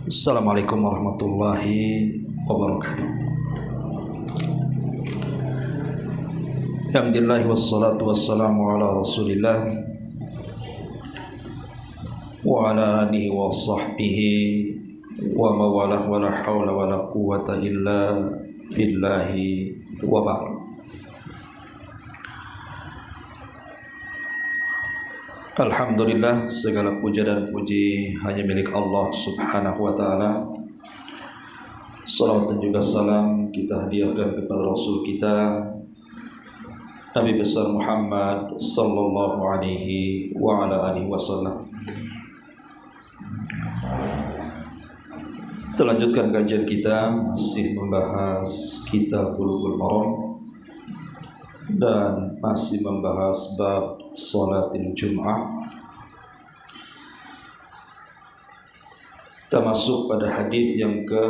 Assalamualaikum warahmatullahi wabarakatuh. Alhamdulillah wassalatu wassalamu ala Rasulillah wa ala alihi wa sahbihi wa mawalah wa la hawla wa la quwwata illa billahi wa ba'd. Alhamdulillah, segala puja dan puji hanya milik Allah subhanahu wa ta'ala. Salawat dan juga salam kita hadiahkan kepada Rasul kita Nabi besar Muhammad sallallahu alaihi wa ala alihi wasallam. Kita lanjutkan kajian kita, masih membahas kitab Bulughul Maram dan masih membahas bab salatil Jum'ah. Kita masuk pada hadis yang ke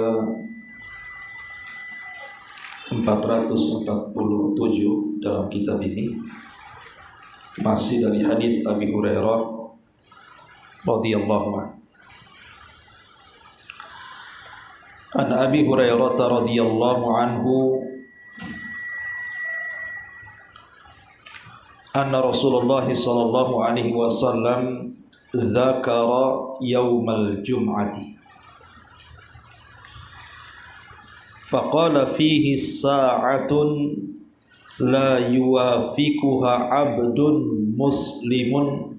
447 dalam kitab ini, masih dari hadis Abi Hurairah radhiyallahu anhu. An Abi Hurairah radhiyallahu anhu anna Rasulullah sallallahu alaihi wasallam dzakara yaumal jum'ati faqala fihi sa'atun la yuwafiquha 'abdun muslimun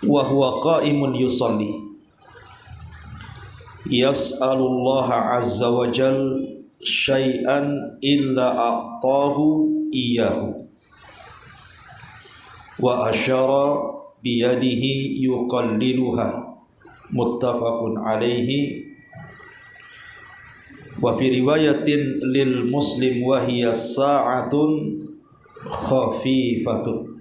wa huwa qa'imun yusalli yas'alullaha 'azza wa jalla syai'an illa a'tahu iyyahu wa asyara biyadihi yuqalliluha muttafaqun alaihi wa fi riwayatin lil muslim wa hiya sa'atun khafifatun.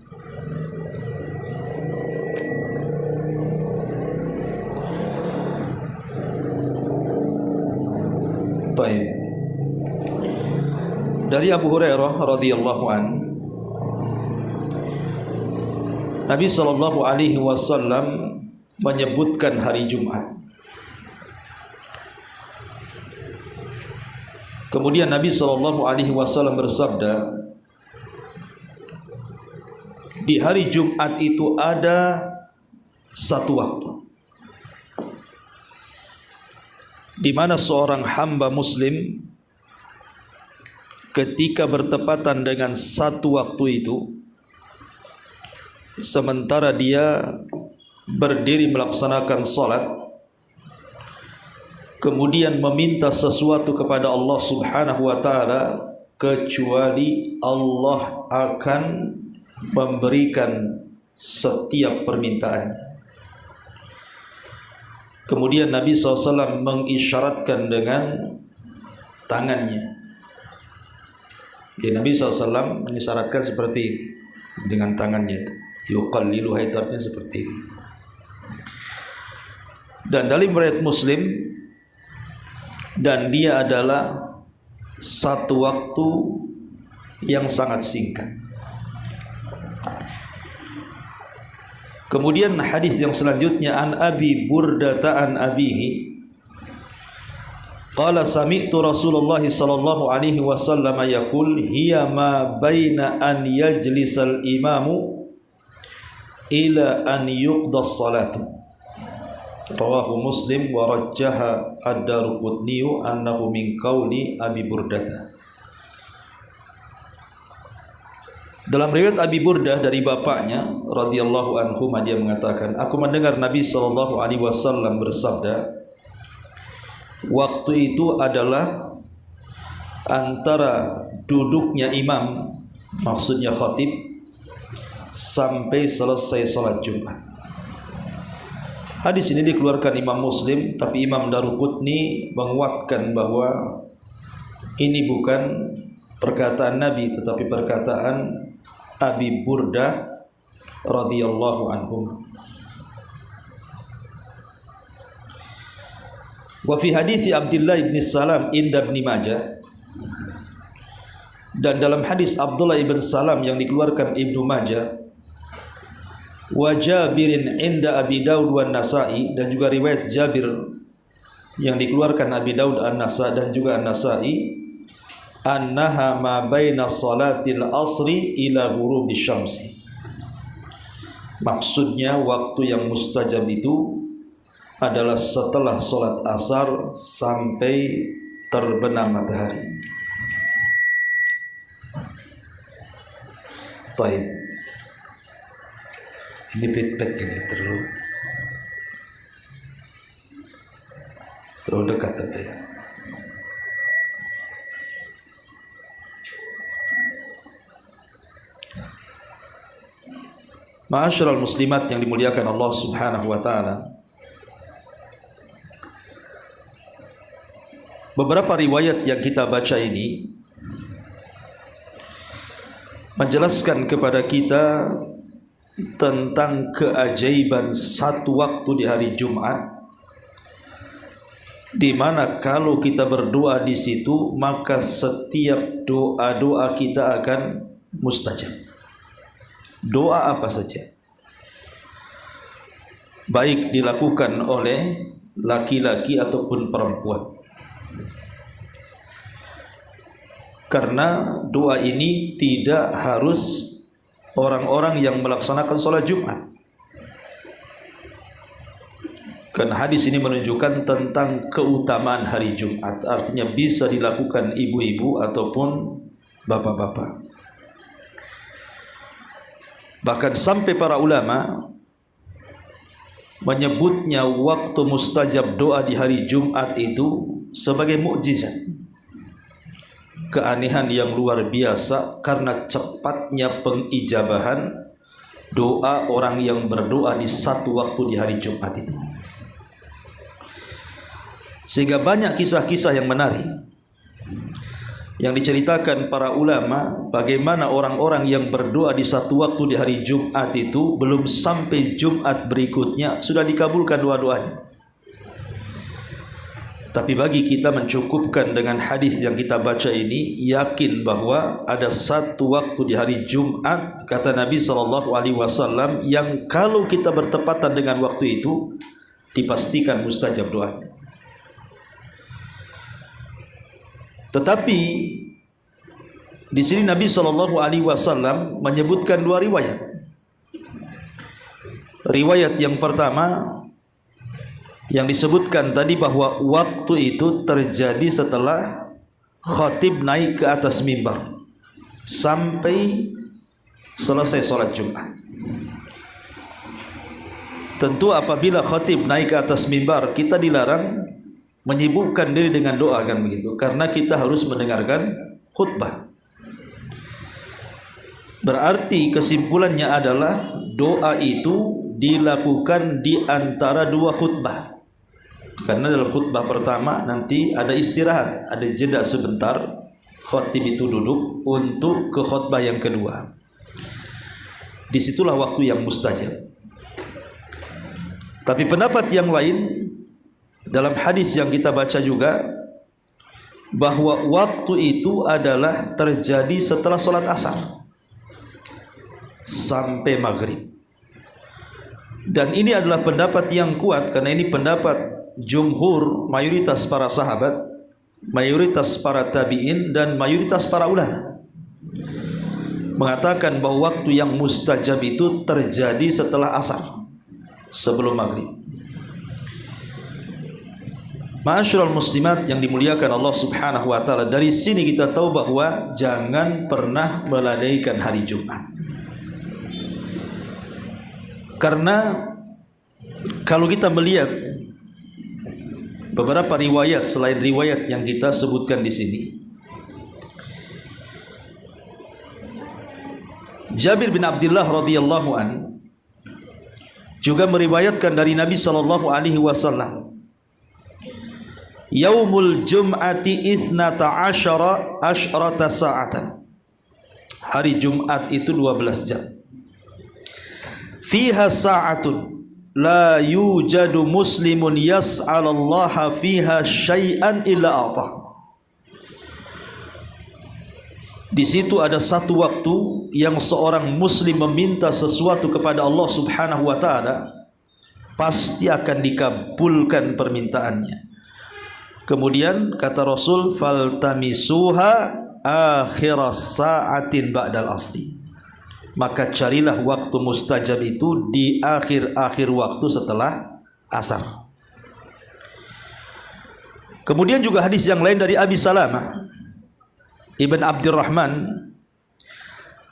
Baik. Dari Abu Hurairah radhiyallahu anhu, Nabi sallallahu alaihi wasallam menyebutkan hari Jumat. Kemudian Nabi sallallahu alaihi wasallam bersabda, di hari Jumat itu ada satu waktu di mana seorang hamba muslim ketika bertepatan dengan satu waktu itu, sementara dia berdiri melaksanakan salat, kemudian meminta sesuatu kepada Allah subhanahu wa ta'ala, kecuali Allah akan memberikan setiap permintaannya. Kemudian Nabi SAW mengisyaratkan dengan tangannya. Jadi Nabi SAW mengisyaratkan seperti ini dengan tangannya itu. Yuqalliluha, itu artinya seperti ini. Dan dalam riwayat Muslim, dan dia adalah satu waktu yang sangat singkat. Kemudian hadis yang selanjutnya, an Abi Burdah an abihi qala sami'tu Rasulullah sallallahu alaihi wasallam yaqul hiya ma baina an yajlisal imamu ila an yuqda as-salatu. Rawahu Muslim wa rajjaha ad-Daruqutni annahu min qauli Abi Burdah. Dalam riwayat Abi Burdah dari bapaknya radhiyallahu anhu, dia mengatakan, aku mendengar Nabi sallallahu alaihi wasallam bersabda, waktu itu adalah antara duduknya imam, maksudnya khatib, sampai selesai salat Jumat. Hadis ini dikeluarkan Imam Muslim, tapi Imam Daruqutni menguatkan bahwa ini bukan perkataan Nabi, tetapi perkataan Abi Burdah radhiyallahu anhu. Wa fi hadits Abdullah bin Salam inda Ibnu Majah, dan dalam hadis Abdullah ibn Salam yang dikeluarkan Ibnu Majah, wa Jabirin inda Abi Daud wan Nasa'i, dan juga riwayat Jabir yang dikeluarkan Abi Daud, An-Nasa' dan juga An-Nasa'i, annaha ma baina salatil asri ila ghurubi syamsi. Maksudnya waktu yang mustajab itu adalah setelah solat asar sampai terbenam matahari. Taib. Ini feedback ini terlalu dekat apa ya? Ma'asyiral muslimat yang dimuliakan Allah Subhanahu wa taala. Beberapa riwayat yang kita baca ini menjelaskan kepada kita tentang keajaiban satu waktu di hari Jumat, di mana kalau kita berdoa di situ maka setiap doa-doa kita akan mustajab. Doa apa saja, baik dilakukan oleh laki-laki ataupun perempuan, karena doa ini tidak harus orang-orang yang melaksanakan sholat Jumat. Karena hadis ini menunjukkan tentang keutamaan hari Jumat, artinya bisa dilakukan ibu-ibu ataupun bapak-bapak. Bahkan sampai para ulama menyebutnya waktu mustajab doa di hari Jumat itu sebagai mukjizat, keanehan yang luar biasa, karena cepatnya pengijabahan doa orang yang berdoa di satu waktu di hari Jumat itu. Sehingga banyak kisah-kisah yang menarik yang diceritakan para ulama, bagaimana orang-orang yang berdoa di satu waktu di hari Jumat itu belum sampai Jumat berikutnya sudah dikabulkan doa-doanya. Tapi bagi kita mencukupkan dengan hadis yang kita baca ini, yakin bahwa ada satu waktu di hari Jumat, kata Nabi SAW, yang kalau kita bertepatan dengan waktu itu dipastikan mustajab doanya. Tetapi di sini Nabi SAW menyebutkan dua riwayat. Riwayat yang pertama yang disebutkan tadi bahwa waktu itu terjadi setelah khatib naik ke atas mimbar sampai selesai sholat Jumat. Tentu apabila khatib naik ke atas mimbar, kita dilarang menyibukkan diri dengan doa, kan begitu, karena kita harus mendengarkan khutbah. Berarti kesimpulannya adalah doa itu dilakukan di antara dua khutbah. Karena dalam khutbah pertama nanti ada istirahat, ada jeda sebentar, khatib itu duduk untuk ke khutbah yang kedua. Disitulah waktu yang mustajab. Tapi pendapat yang lain dalam hadis yang kita baca juga, bahwa waktu itu adalah terjadi setelah sholat asar sampai maghrib. Dan ini adalah pendapat yang kuat, karena ini pendapat jumhur, mayoritas para sahabat, mayoritas para tabi'in, dan mayoritas para ulama mengatakan bahwa waktu yang mustajab itu terjadi setelah asar, sebelum maghrib. Ma'asyiral muslimat yang dimuliakan Allah Subhanahu wa taala, dari sini kita tahu bahwa jangan pernah melalaikan hari Jumat. Karena kalau kita melihat beberapa riwayat selain riwayat yang kita sebutkan di sini, Jabir bin Abdullah radhiyallahu an juga meriwayatkan dari Nabi sallallahu alaihi wasallam, Yaumul Jum'ati ithnata asyrata sa'atan. Hari Jumat itu 12 jam. Fiha sa'atun la yujadu muslimun yas'alallaha fiha syai'an illa atah. Di situ ada satu waktu yang seorang muslim meminta sesuatu kepada Allah Subhanahu wa taala, pasti akan dikabulkan permintaannya. Kemudian kata Rasul, faltamisuha akhiras sa'atin ba'dal asri. Maka carilah waktu mustajab itu di akhir-akhir waktu setelah asar. Kemudian juga hadis yang lain dari Abi Salamah Ibn Abdurrahman,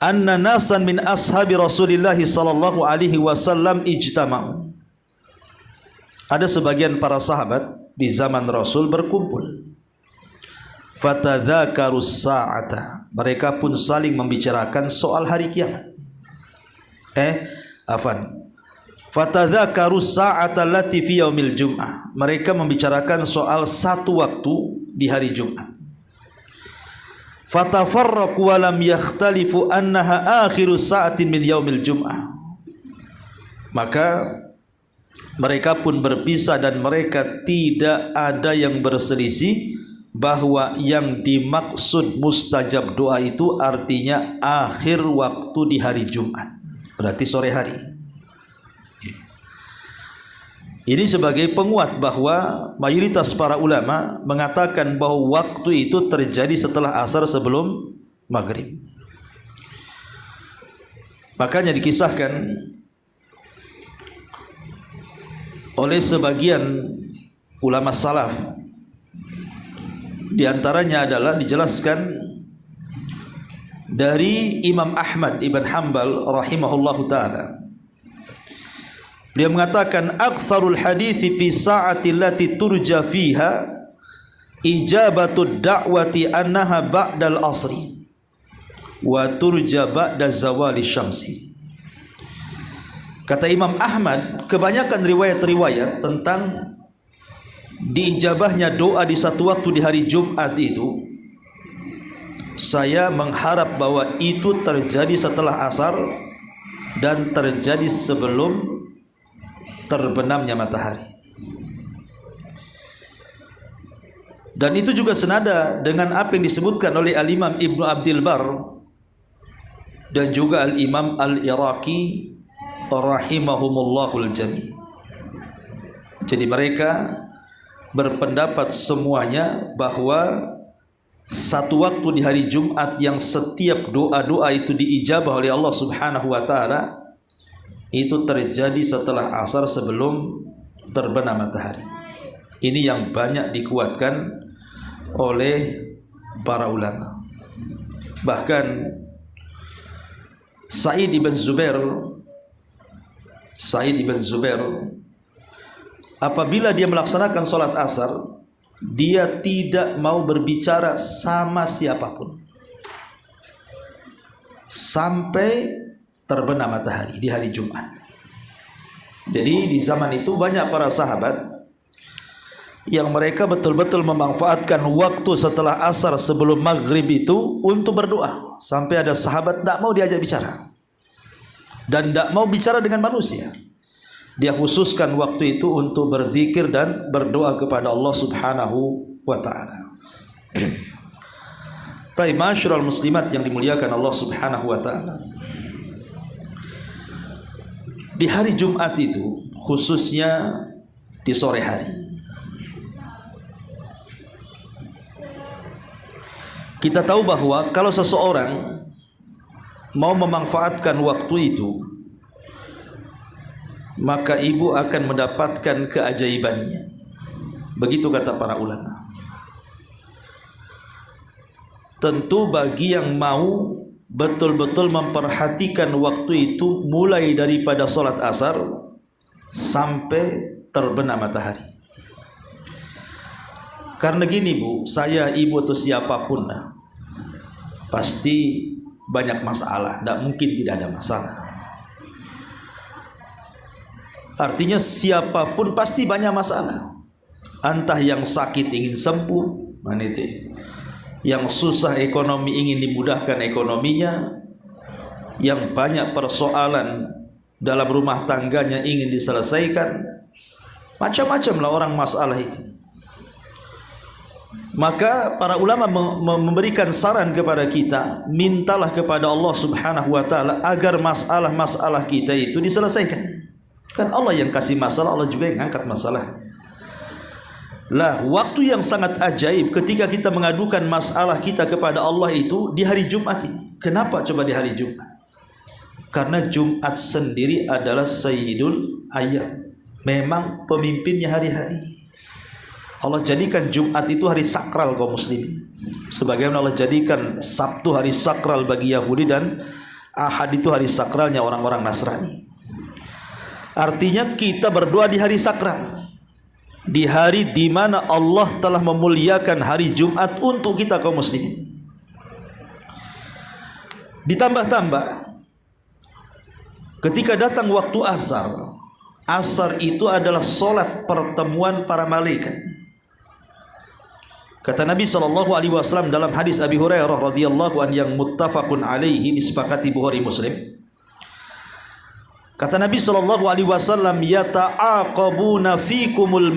anna nasan min ashabi Rasulillah sallallahu alaihi wasallam ijtama'u. Ada sebagian para sahabat di zaman Rasul berkumpul. Fatadzakarus sa'ata. Mereka pun saling membicarakan soal hari kiamat. Fatadzakarus sa'ata allati fi yaumil jum'ah. Mereka membicarakan soal satu waktu di hari Jumat. Fatafarraqu wa lam yakhtalifu annaha akhiru sa'atin min yaumil jum'ah. Maka mereka pun berpisah dan mereka tidak ada yang berselisih bahwa yang dimaksud mustajab doa itu artinya akhir waktu di hari Jumat, berarti sore hari. Ini sebagai penguat bahwa mayoritas para ulama mengatakan bahwa waktu itu terjadi setelah asar sebelum maghrib. Makanya dikisahkan oleh sebagian ulama salaf, di antaranya adalah dijelaskan dari Imam Ahmad ibn Hanbal rahimahullahu ta'ala. Beliau mengatakan aktsarul hadithi fi sa'ati allati turja fiha ijabatud da'wati annaha ba'dal asri wa turja ba'da zawali syamsi. Kata Imam Ahmad, kebanyakan riwayat-riwayat tentang diijabahnya doa di satu waktu di hari Jumat itu, saya mengharap bahwa itu terjadi setelah asar dan terjadi sebelum terbenamnya matahari. Dan itu juga senada dengan apa yang disebutkan oleh Al-Imam Ibnu Abdil Bar dan juga Al-Imam Al-Iraqi rahimahumullahul jami'. Jadi mereka berpendapat semuanya bahwa satu waktu di hari Jumat yang setiap doa-doa itu diijabah oleh Allah Subhanahu wa taala itu terjadi setelah asar sebelum terbenam matahari. Ini yang banyak dikuatkan oleh para ulama. Bahkan Sa'id ibn Zubair apabila dia melaksanakan salat asar, dia tidak mau berbicara sama siapapun sampai terbenam matahari di hari Jumat. Jadi di zaman itu banyak para sahabat yang mereka betul-betul memanfaatkan waktu setelah asar sebelum maghrib itu untuk berdoa. Sampai ada sahabat tidak mau diajak bicara dan tidak mau bicara dengan manusia. Dia khususkan waktu itu untuk berzikir dan berdoa kepada Allah Subhanahu wa ta'ala. Tapi masyarul muslimat yang dimuliakan Allah Subhanahu wa ta'ala, di hari Jumat itu, khususnya di sore hari, kita tahu bahwa kalau seseorang mau memanfaatkan waktu itu, maka ibu akan mendapatkan keajaibannya. Begitu kata para ulama. Tentu bagi yang mau betul-betul memperhatikan waktu itu mulai daripada solat asar sampai terbenam matahari. Karena gini Bu, saya, ibu atau siapapun pasti banyak masalah, tidak mungkin tidak ada masalah. Artinya siapapun pasti banyak masalah. Entah yang sakit ingin sembuh, yang susah ekonomi ingin dimudahkan ekonominya, yang banyak persoalan dalam rumah tangganya ingin diselesaikan. Macam-macamlah orang masalah itu. Maka para ulama memberikan saran kepada kita, mintalah kepada Allah Subhanahu wa taala agar masalah-masalah kita itu diselesaikan. Kan Allah yang kasih masalah, Allah juga yang angkat masalah. Lah, waktu yang sangat ajaib ketika kita mengadukan masalah kita kepada Allah itu di hari Jumat ini. Kenapa coba di hari Jumat? Karena Jumat sendiri adalah Sayyidul Ayyam. Memang pemimpinnya hari-hari. Allah jadikan Jumat itu hari sakral kaum muslimin. Sebagaimana Allah jadikan Sabtu hari sakral bagi Yahudi dan Ahad itu hari sakralnya orang-orang Nasrani. Artinya kita berdoa di hari sakral, di hari di mana Allah telah memuliakan hari Jumat untuk kita kaum muslimin. Ditambah-tambah, ketika datang waktu asar, asar itu adalah solat pertemuan para malaikat. Kata Nabi SAW dalam hadis Abi Hurairah radhiyallahu an yang muttafaqun alaihi, disepakati Bukhari Muslim. Kata Nabi SAW, yata'aqabuna fikumul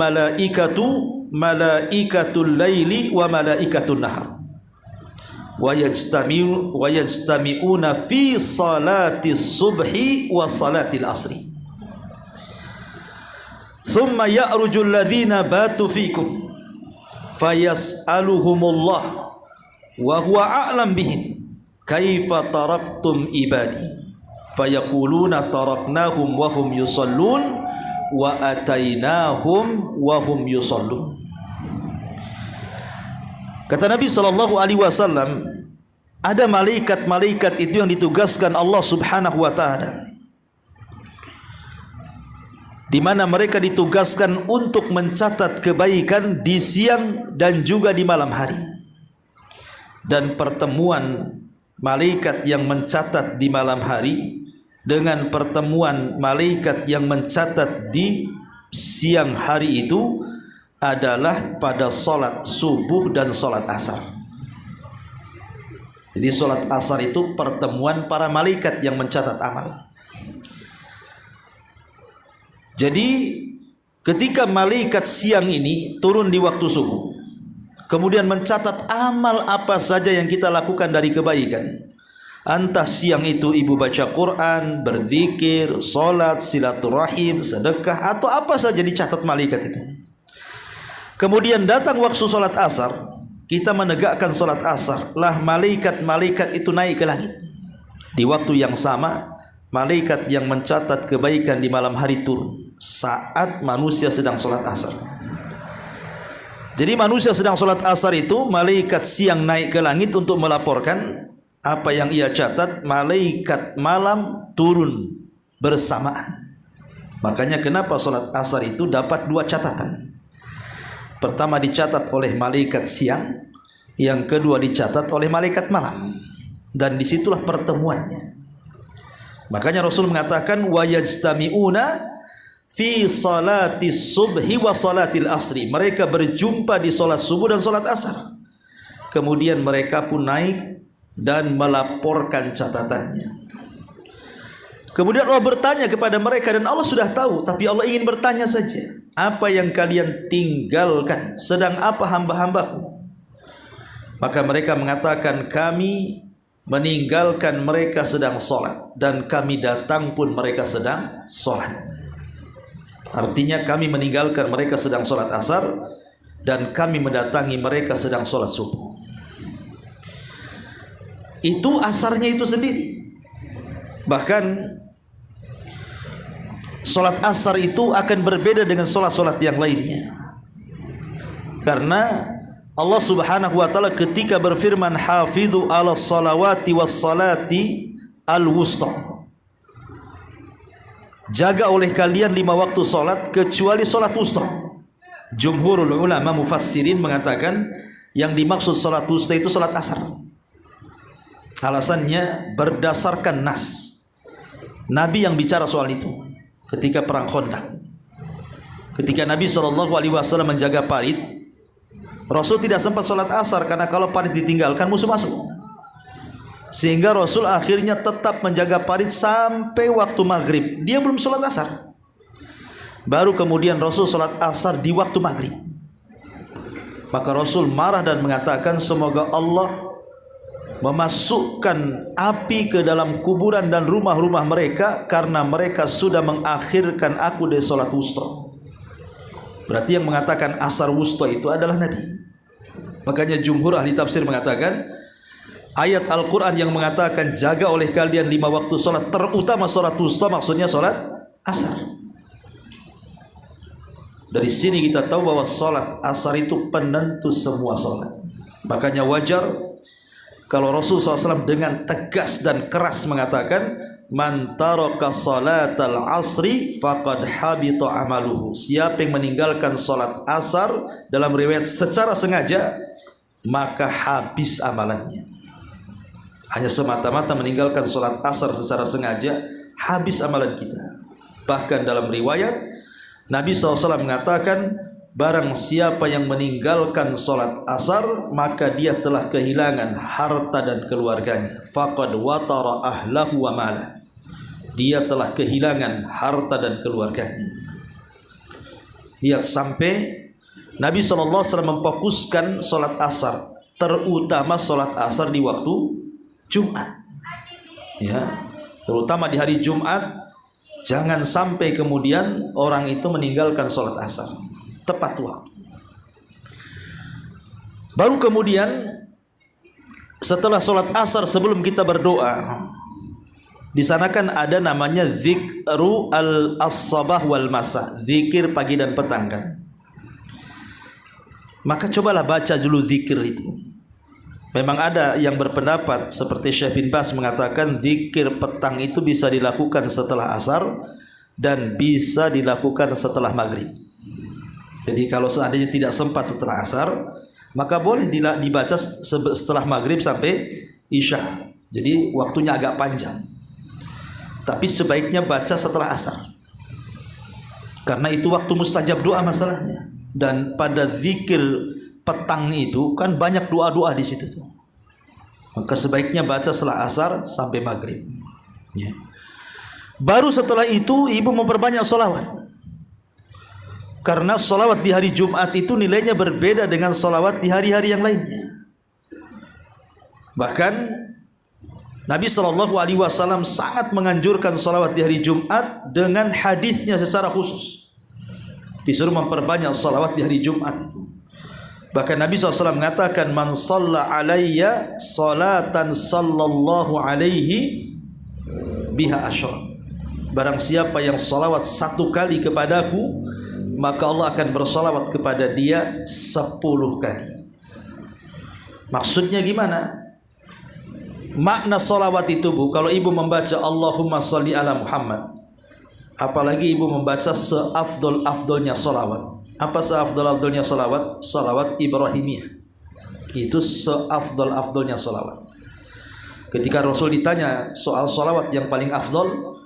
malaikatul laili wa malaikatul nahar wa yajtami'una fi salati subhi wa salati al-asri thumma ya'rujul ladhina batu fikum fayas'aluhumullah wa huwa a'lam bihim kaifa taraktum ibadi fayaquluna taraknahum wa hum yusallun wa atainahum wa hum yusallun. Kata Nabi SAW, ada malaikat-malaikat itu yang ditugaskan Allah Subhanahu wa taala, di mana mereka ditugaskan untuk mencatat kebaikan di siang dan juga di malam hari. Dan pertemuan malaikat yang mencatat di malam hari dengan pertemuan malaikat yang mencatat di siang hari itu adalah pada solat subuh dan solat asar. Jadi solat asar itu pertemuan para malaikat yang mencatat amal. Jadi ketika malaikat siang ini turun di waktu subuh, kemudian mencatat amal apa saja yang kita lakukan dari kebaikan, entah siang itu ibu baca Quran, berzikir, solat, silaturahim, sedekah, atau apa saja dicatat malaikat itu. Kemudian datang waktu solat asar, kita menegakkan solat asar, lah malaikat-malaikat itu naik ke langit. Di waktu yang sama, malaikat yang mencatat kebaikan di malam hari turun saat manusia sedang solat asar. Jadi manusia sedang solat asar itu, malaikat siang naik ke langit untuk melaporkan apa yang ia catat, malaikat malam turun bersamaan. Makanya kenapa solat asar itu dapat dua catatan. Pertama dicatat oleh malaikat siang, yang kedua dicatat oleh malaikat malam. Dan disitulah pertemuannya. Makanya Rasul mengatakan wa yajtami'una fi salati subhi wa salatil asri. Mereka berjumpa di salat subuh dan salat asar. Kemudian mereka pun naik dan melaporkan catatannya. Kemudian Allah bertanya kepada mereka, dan Allah sudah tahu, tapi Allah ingin bertanya saja, apa yang kalian tinggalkan? Sedang apa hamba-hambaku? Maka mereka mengatakan, kami meninggalkan mereka sedang solat, dan kami datang pun mereka sedang solat. Artinya kami meninggalkan mereka sedang solat asar, dan kami mendatangi mereka sedang solat subuh. Itu asarnya itu sendiri. Bahkan solat asar itu akan berbeda dengan solat-solat yang lainnya, karena Allah Subhanahu wa taala ketika berfirman hafidhu ala salawati was salati al wusta, jaga oleh kalian 5 waktu salat kecuali salat wusta. Jumhurul ulama mufassirin mengatakan yang dimaksud salat wusta itu salat asar. Alasannya berdasarkan nas. Nabi yang bicara soal itu ketika perang Khandaq. Ketika Nabi SAW menjaga parit, Rasul tidak sempat sholat asar karena kalau parit ditinggalkan musuh masuk. Sehingga Rasul akhirnya tetap menjaga parit sampai waktu maghrib. Dia belum sholat asar. Baru kemudian Rasul sholat asar di waktu maghrib. Maka Rasul marah dan mengatakan, semoga Allah memasukkan api ke dalam kuburan dan rumah-rumah mereka karena mereka sudah mengakhirkan aku dari salat wusta. Berarti yang mengatakan asar wusta itu adalah Nabi. Makanya jumhur ahli tafsir mengatakan ayat Al-Quran yang mengatakan jaga oleh kalian 5 waktu salat, terutama salat wusta, maksudnya salat asar. Dari sini kita tahu bahwa salat asar itu penentu semua salat. Makanya wajar kalau Rasulullah SAW dengan tegas dan keras mengatakan, man taraka salatal asri faqad habita amaluhu. Siapa yang meninggalkan salat asar, dalam riwayat secara sengaja, maka habis amalannya. Hanya semata-mata meninggalkan salat asar secara sengaja, habis amalan kita. Bahkan dalam riwayat Nabi SAW mengatakan, barang siapa yang meninggalkan salat asar, maka dia telah kehilangan harta dan keluarganya. Faqad watara ahlahu wa malah. Dia telah kehilangan harta dan keluarganya. Lihat, sampai Nabi SAW memfokuskan salat asar, terutama salat asar di waktu Jumat. Ya, terutama di hari Jumat, jangan sampai kemudian orang itu meninggalkan salat asar tepat waktu. Baru kemudian setelah sholat asar, sebelum kita berdoa, di sana kan ada namanya zikru al-sabah wal masa, zikir pagi dan petang kan. Maka cobalah baca dulu zikir itu. Memang ada yang berpendapat seperti Syekh bin Baz mengatakan zikir petang itu bisa dilakukan setelah asar dan bisa dilakukan setelah maghrib. Jadi kalau seandainya tidak sempat setelah asar, maka boleh dibaca setelah maghrib sampai isya. Jadi waktunya agak panjang. Tapi sebaiknya baca setelah asar, karena itu waktu mustajab doa masalahnya. Dan pada zikir petang itu kan banyak doa-doa di situ tuh. Maka sebaiknya baca setelah asar sampai maghrib. Ya. Baru setelah itu ibu memperbanyak sholawat. Karena sholawat di hari Jumat itu nilainya berbeda dengan sholawat di hari-hari yang lainnya. Bahkan Nabi SAW sangat menganjurkan sholawat di hari Jumat dengan hadisnya secara khusus. Disuruh memperbanyak sholawat di hari Jumat itu. Bahkan Nabi SAW mengatakan, man shalla alayya salatan sallallahu alaihi biha asyra. Barang siapa yang sholawat 1 kali kepadaku, maka Allah akan bersalawat kepada dia 10 kali. Maksudnya gimana? Makna salawat itu, Bu, kalau ibu membaca Allahumma sholli ala Muhammad, apalagi ibu membaca seafdol-afdolnya salawat. Apa seafdol-afdolnya salawat? Salawat Ibrahimiyah. Itu seafdol-afdolnya salawat. Ketika Rasul ditanya soal salawat yang paling afdol,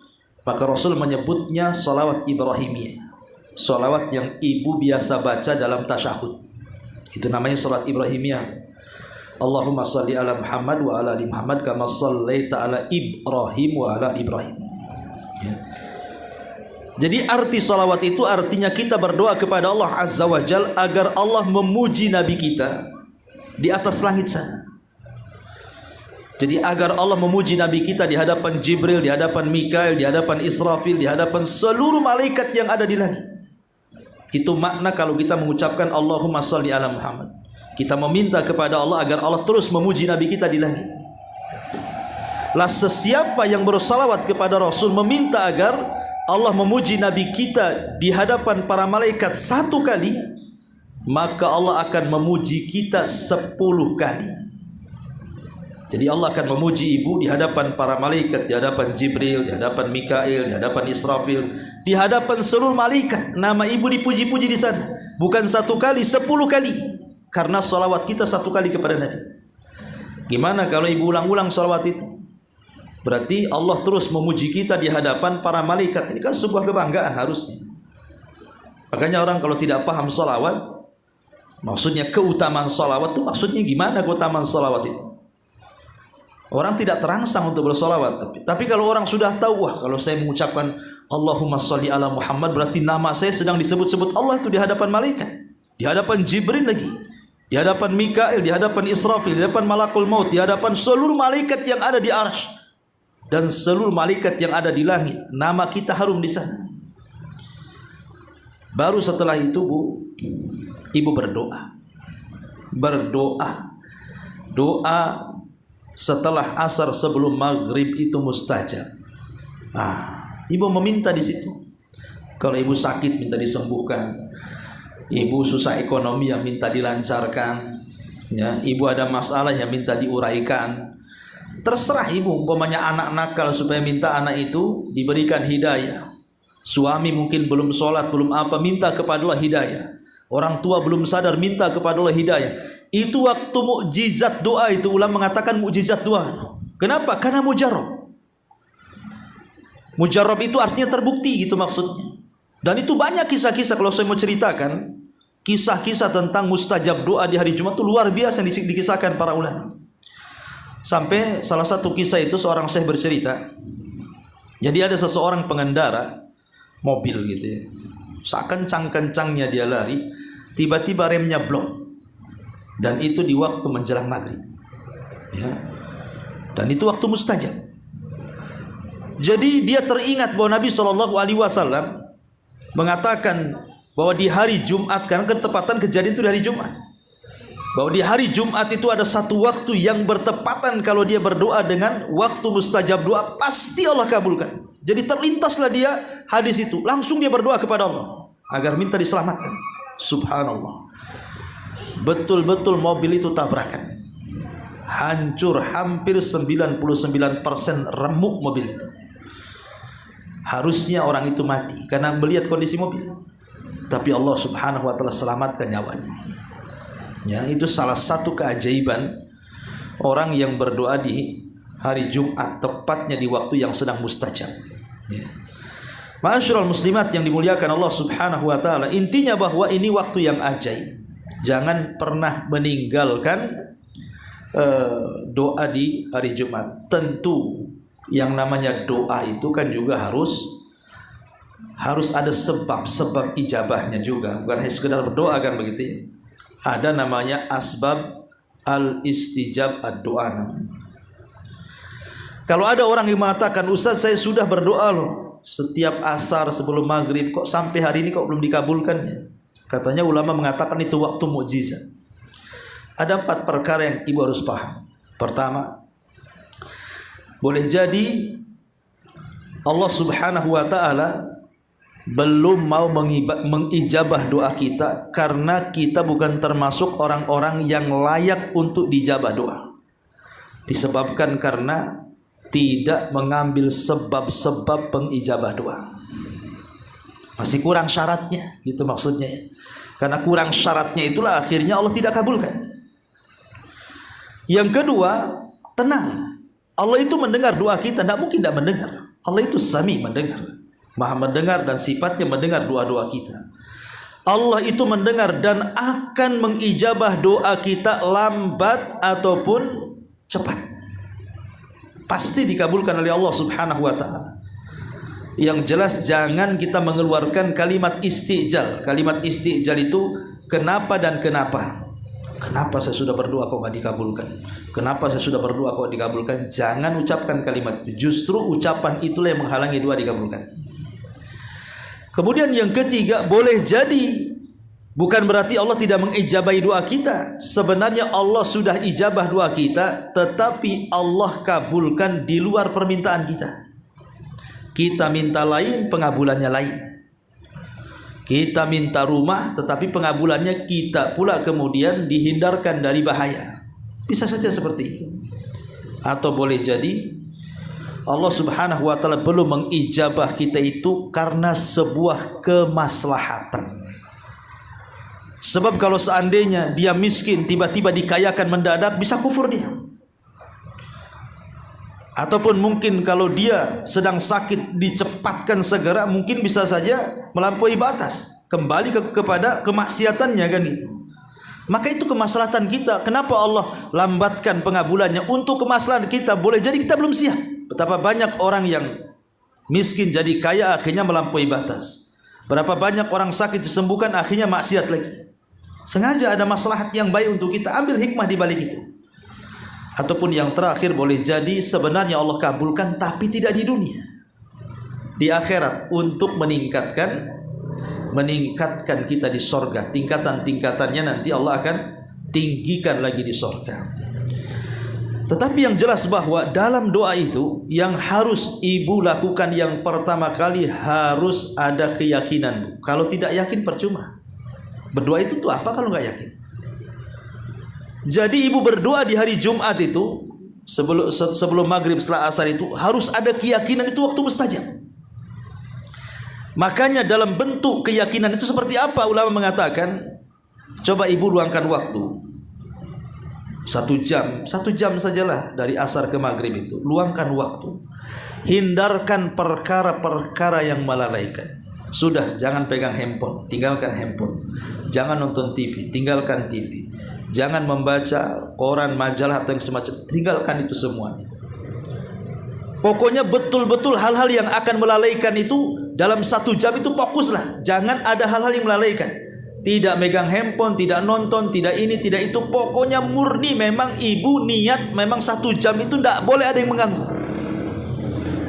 maka Rasul menyebutnya salawat Ibrahimiyah. Salawat yang ibu biasa baca dalam tasyahud, itu namanya salat Ibrahimiyah. Allahumma sholli ala Muhammad wa ala ali Muhammad kama shallaita ala Ibrahim wa ala Ibrahim. Ya. Jadi arti salawat itu artinya kita berdoa kepada Allah Azza wa Jal agar Allah memuji Nabi kita di atas langit sana. Jadi agar Allah memuji Nabi kita di hadapan Jibril, di hadapan Mikail, di hadapan Israfil, di hadapan seluruh malaikat yang ada di langit. Itu makna kalau kita mengucapkan Allahumma sholli ala Muhammad. Kita meminta kepada Allah agar Allah terus memuji Nabi kita di langit. Lah sesiapa yang bersalawat kepada Rasul meminta agar Allah memuji Nabi kita di hadapan para malaikat 1 kali, maka Allah akan memuji kita 10 kali. Jadi Allah akan memuji ibu di hadapan para malaikat, di hadapan Jibril, di hadapan Mikail, di hadapan Israfil, di hadapan seluruh malaikat. Nama ibu dipuji-puji di sana. Bukan 1 kali, 10 kali. Karena salawat kita 1 kali kepada Nabi. Gimana kalau ibu ulang-ulang salawat itu? Berarti Allah terus memuji kita di hadapan para malaikat. Ini kan sebuah kebanggaan harusnya. Makanya orang kalau tidak paham salawat, maksudnya keutamaan salawat itu maksudnya gimana keutamaan salawat itu? Orang tidak terangsang untuk bersolawat. Tapi kalau orang sudah tahu, wah kalau saya mengucapkan Allahumma sholli ala Muhammad, berarti nama saya sedang disebut-sebut Allah itu di hadapan malaikat, di hadapan Jibril lagi, di hadapan Mikail, di hadapan Israfil, di hadapan Malakul Maut, di hadapan seluruh malaikat yang ada di arsy dan seluruh malaikat yang ada di langit. Nama kita harum di sana. Baru setelah itu ibu berdoa. Doa setelah asar sebelum maghrib itu mustajab. Ibu meminta di situ. Kalau ibu sakit minta disembuhkan, ibu susah ekonomi yang minta dilancarkan, ya, ibu ada masalah yang minta diuraikan. Terserah ibu, umpamanya anak nakal supaya minta anak itu diberikan hidayah. Suami mungkin belum sholat, belum apa, minta kepada Allah hidayah. Orang tua belum sadar, minta kepada Allah hidayah. Itu waktu mukjizat doa itu, ulama mengatakan mukjizat doa. Kenapa? Karena mujarab. Mujarab itu artinya terbukti gitu maksudnya. Dan itu banyak kisah-kisah, kalau saya mau ceritakan kisah-kisah tentang mustajab doa di hari Jumat itu luar biasa yang dikisahkan para ulama. Sampai salah satu kisah itu seorang syekh bercerita. Jadi ada seseorang pengendara mobil gitu ya. Sekencang-kencangnya dia lari, tiba-tiba remnya blong. Dan itu di waktu menjelang maghrib. Ya. Dan itu waktu mustajab. Jadi dia teringat bahwa Nabi SAW mengatakan bahwa di hari Jumat, karena ketepatan kejadian itu dari Jumat, bahwa di hari Jumat itu ada satu waktu yang bertepatan kalau dia berdoa dengan waktu mustajab doa, pasti Allah kabulkan. Jadi terlintaslah dia hadis itu, langsung dia berdoa kepada Allah agar minta diselamatkan. Subhanallah, betul-betul mobil itu tabrakan, hancur, hampir 99% remuk mobil itu. Harusnya orang itu mati karena melihat kondisi mobil, tapi Allah Subhanahu wa taala selamatkan nyawanya. Ya, itu salah satu keajaiban orang yang berdoa di hari Jumat, tepatnya di waktu yang sedang mustajab. Ya. Ma'asyiral muslimat yang dimuliakan Allah Subhanahu wa taala, intinya bahwa ini waktu yang ajaib. Jangan pernah meninggalkan doa di hari Jumat. Tentu yang namanya doa itu kan juga harus ada sebab ijabahnya juga, bukan hanya sekedar berdoa kan begitu ya. Ada namanya asbab al-istijab ad-doa namanya. Kalau ada orang yang mengatakan, Ustaz saya sudah berdoa loh setiap asar sebelum maghrib, kok sampai hari ini kok belum dikabulkannya? Katanya ulama mengatakan itu waktu mukjizat. Ada 4 perkara yang ibu harus paham. Pertama, boleh jadi Allah Subhanahu wa taala belum mau mengijabah doa kita karena kita bukan termasuk orang-orang yang layak untuk dijabah doa. Disebabkan karena tidak mengambil sebab-sebab pengijabah doa. Masih kurang syaratnya, gitu maksudnya. Karena kurang syaratnya itulah akhirnya Allah tidak kabulkan. Yang kedua, tenang. Allah itu mendengar doa kita, tidak mungkin tidak mendengar. Allah itu sami, mendengar, maha mendengar, dan sifatnya mendengar doa-doa kita. Allah itu mendengar dan akan mengijabah doa kita lambat ataupun cepat. Pasti dikabulkan oleh Allah Subhanahu wa taala. Yang jelas jangan kita mengeluarkan kalimat istijal. Kalimat istijal itu kenapa dan kenapa. Kenapa saya sudah berdoa kok tidak dikabulkan? Kenapa saya sudah berdoa kok dikabulkan? Jangan ucapkan kalimat itu. Justru ucapan itulah yang menghalangi doa dikabulkan. Kemudian yang ketiga, boleh jadi bukan berarti Allah tidak mengijabahi doa kita. Sebenarnya Allah sudah ijabah doa kita, tetapi Allah kabulkan di luar permintaan kita. Kita minta lain, pengabulannya lain. Kita minta rumah, tetapi pengabulannya kita pula kemudian dihindarkan dari bahaya. Bisa saja seperti itu. Atau boleh jadi Allah Subhanahu wa taala belum mengijabah kita itu karena sebuah kemaslahatan. Sebab kalau seandainya dia miskin tiba-tiba dikayakan mendadak, bisa kufur dia. Ataupun mungkin kalau dia sedang sakit dicepatkan segera, mungkin bisa saja melampaui batas, kembali kepada kemaksiatannya kan gitu. Maka itu kemaslahatan kita. Kenapa Allah lambatkan pengabulannya? Untuk kemaslahatan kita. Boleh jadi kita belum siap. Betapa banyak orang yang miskin jadi kaya akhirnya melampaui batas. Berapa banyak orang sakit disembuhkan akhirnya maksiat lagi. Sengaja ada maslahat yang baik untuk kita, ambil hikmah di balik itu. Ataupun yang terakhir boleh jadi sebenarnya Allah kabulkan tapi tidak di dunia, di akhirat, untuk meningkatkan kita di sorga. Tingkatan-tingkatannya nanti Allah akan tinggikan lagi di sorga. Tetapi yang jelas bahwa dalam doa itu yang harus ibu lakukan yang pertama kali harus ada keyakinan. Kalau tidak yakin percuma. Berdoa itu tuh apa kalau nggak yakin? Jadi ibu berdoa di hari Jumat itu sebelum maghrib setelah asar itu harus ada keyakinan itu waktu mustajab. Makanya dalam bentuk keyakinan itu seperti apa? Ulama mengatakan, coba ibu luangkan waktu 1 jam sajalah dari asar ke maghrib itu. Luangkan waktu. Hindarkan perkara-perkara yang melalaikan. Sudah, jangan pegang handphone, tinggalkan handphone. Jangan nonton TV, tinggalkan TV. Jangan membaca koran, majalah atau yang semacam, tinggalkan itu semuanya. Pokoknya betul-betul hal-hal yang akan melalaikan itu dalam 1 jam itu fokuslah. Jangan ada hal-hal yang melalaikan. Tidak megang handphone, tidak nonton, tidak ini, tidak itu. Pokoknya murni memang ibu niat memang 1 jam itu tidak boleh ada yang mengganggu.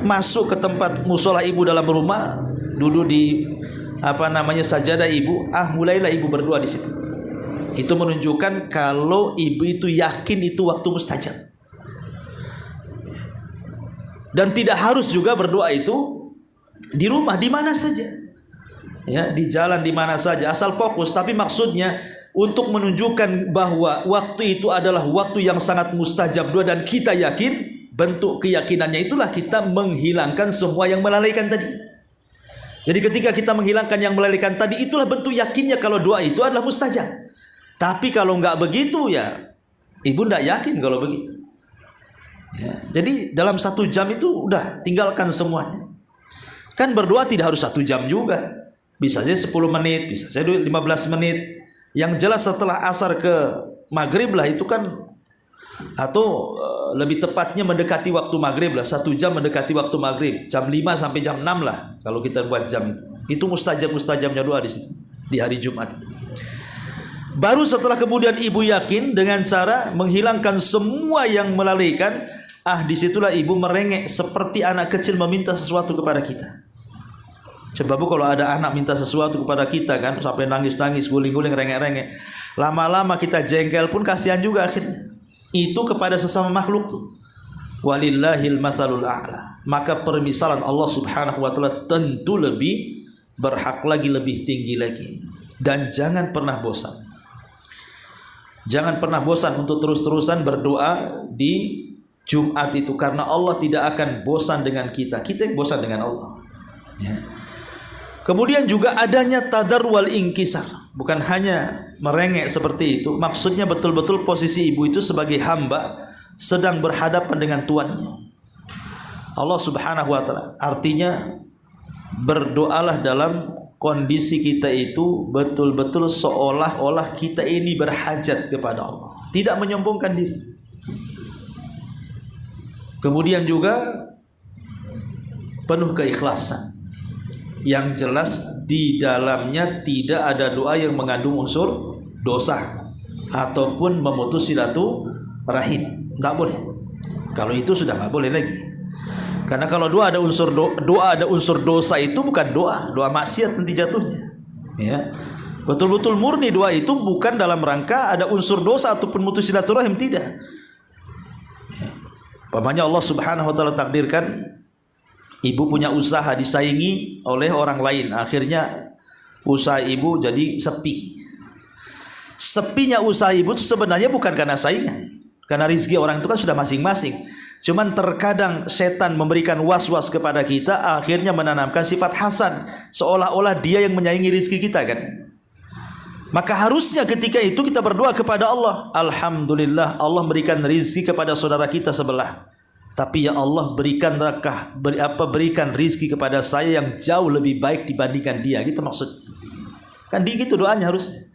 Masuk ke tempat musola ibu dalam rumah, duduk di sajadah ibu, mulailah ibu berdoa di situ. Itu menunjukkan kalau ibu itu yakin itu waktu mustajab. Dan tidak harus juga berdoa itu di rumah, di mana saja. Ya, di jalan di mana saja, asal fokus. Tapi maksudnya untuk menunjukkan bahwa waktu itu adalah waktu yang sangat mustajab doa dan kita yakin, bentuk keyakinannya itulah kita menghilangkan semua yang melalaikan tadi. Jadi ketika kita menghilangkan yang melalaikan tadi, itulah bentuk yakinnya kalau doa itu adalah mustajab. Tapi kalau enggak begitu ya ibu enggak yakin kalau begitu. Ya, jadi dalam 1 jam itu udah tinggalkan semuanya. Kan berdoa tidak harus 1 jam juga. Bisa saja 10 menit, bisa saja 15 menit. Yang jelas setelah asar ke maghrib lah itu kan, atau lebih tepatnya mendekati waktu maghrib lah, 1 jam mendekati waktu maghrib, jam 5 sampai jam 6 lah kalau kita buat jam itu mustajabnya doa di situ di hari Jumat itu. Baru setelah kemudian ibu yakin dengan cara menghilangkan semua yang melalaikan, disitulah ibu merengek seperti anak kecil meminta sesuatu kepada kita. Coba bu, kalau ada anak minta sesuatu kepada kita kan, sampai nangis-nangis, guling-guling, rengek-rengek, lama-lama kita jengkel pun kasihan juga akhirnya. Itu kepada sesama makhluk tuh. Walillahil matsalul a'la. Maka permisalan Allah Subhanahu wa taala tentu lebih berhak lagi, lebih tinggi lagi. Dan jangan pernah bosan. Jangan pernah bosan untuk terus-terusan berdoa di Jumat itu, karena Allah tidak akan bosan dengan kita. Kita yang bosan dengan Allah. Ya. Kemudian juga adanya tadar wal inkisar. Bukan hanya merengek seperti itu, maksudnya betul-betul posisi ibu itu sebagai hamba sedang berhadapan dengan tuannya, Allah Subhanahu wa taala. Artinya berdoalah dalam kondisi kita itu betul-betul seolah-olah kita ini berhajat kepada Allah, tidak menyombongkan diri. Kemudian juga penuh keikhlasan. Yang jelas di dalamnya tidak ada doa yang mengandung unsur dosa ataupun memutus silaturahim. Enggak boleh. Kalau itu sudah enggak boleh lagi. Karena kalau doa ada unsur dosa itu bukan doa maksiat nanti jatuhnya. Ya. Betul-betul murni doa itu bukan dalam rangka ada unsur dosa ataupun memutus silaturahim, tidak. Ya. Pamannya Allah Subhanahu wa taala takdirkan ibu punya usaha disaingi oleh orang lain, akhirnya usaha ibu jadi sepi. Sepinya usaha ibu itu sebenarnya bukan karena saingan, karena rezeki orang itu kan sudah masing-masing. Cuman terkadang setan memberikan was-was kepada kita, akhirnya menanamkan sifat hasad, seolah-olah dia yang menyaingi rezeki kita kan. Maka harusnya ketika itu kita berdoa kepada Allah, alhamdulillah Allah berikan rezeki kepada saudara kita sebelah. Tapi ya Allah berikan rizki kepada saya yang jauh lebih baik dibandingkan dia. Gitu maksud. Kan gitu doanya harusnya.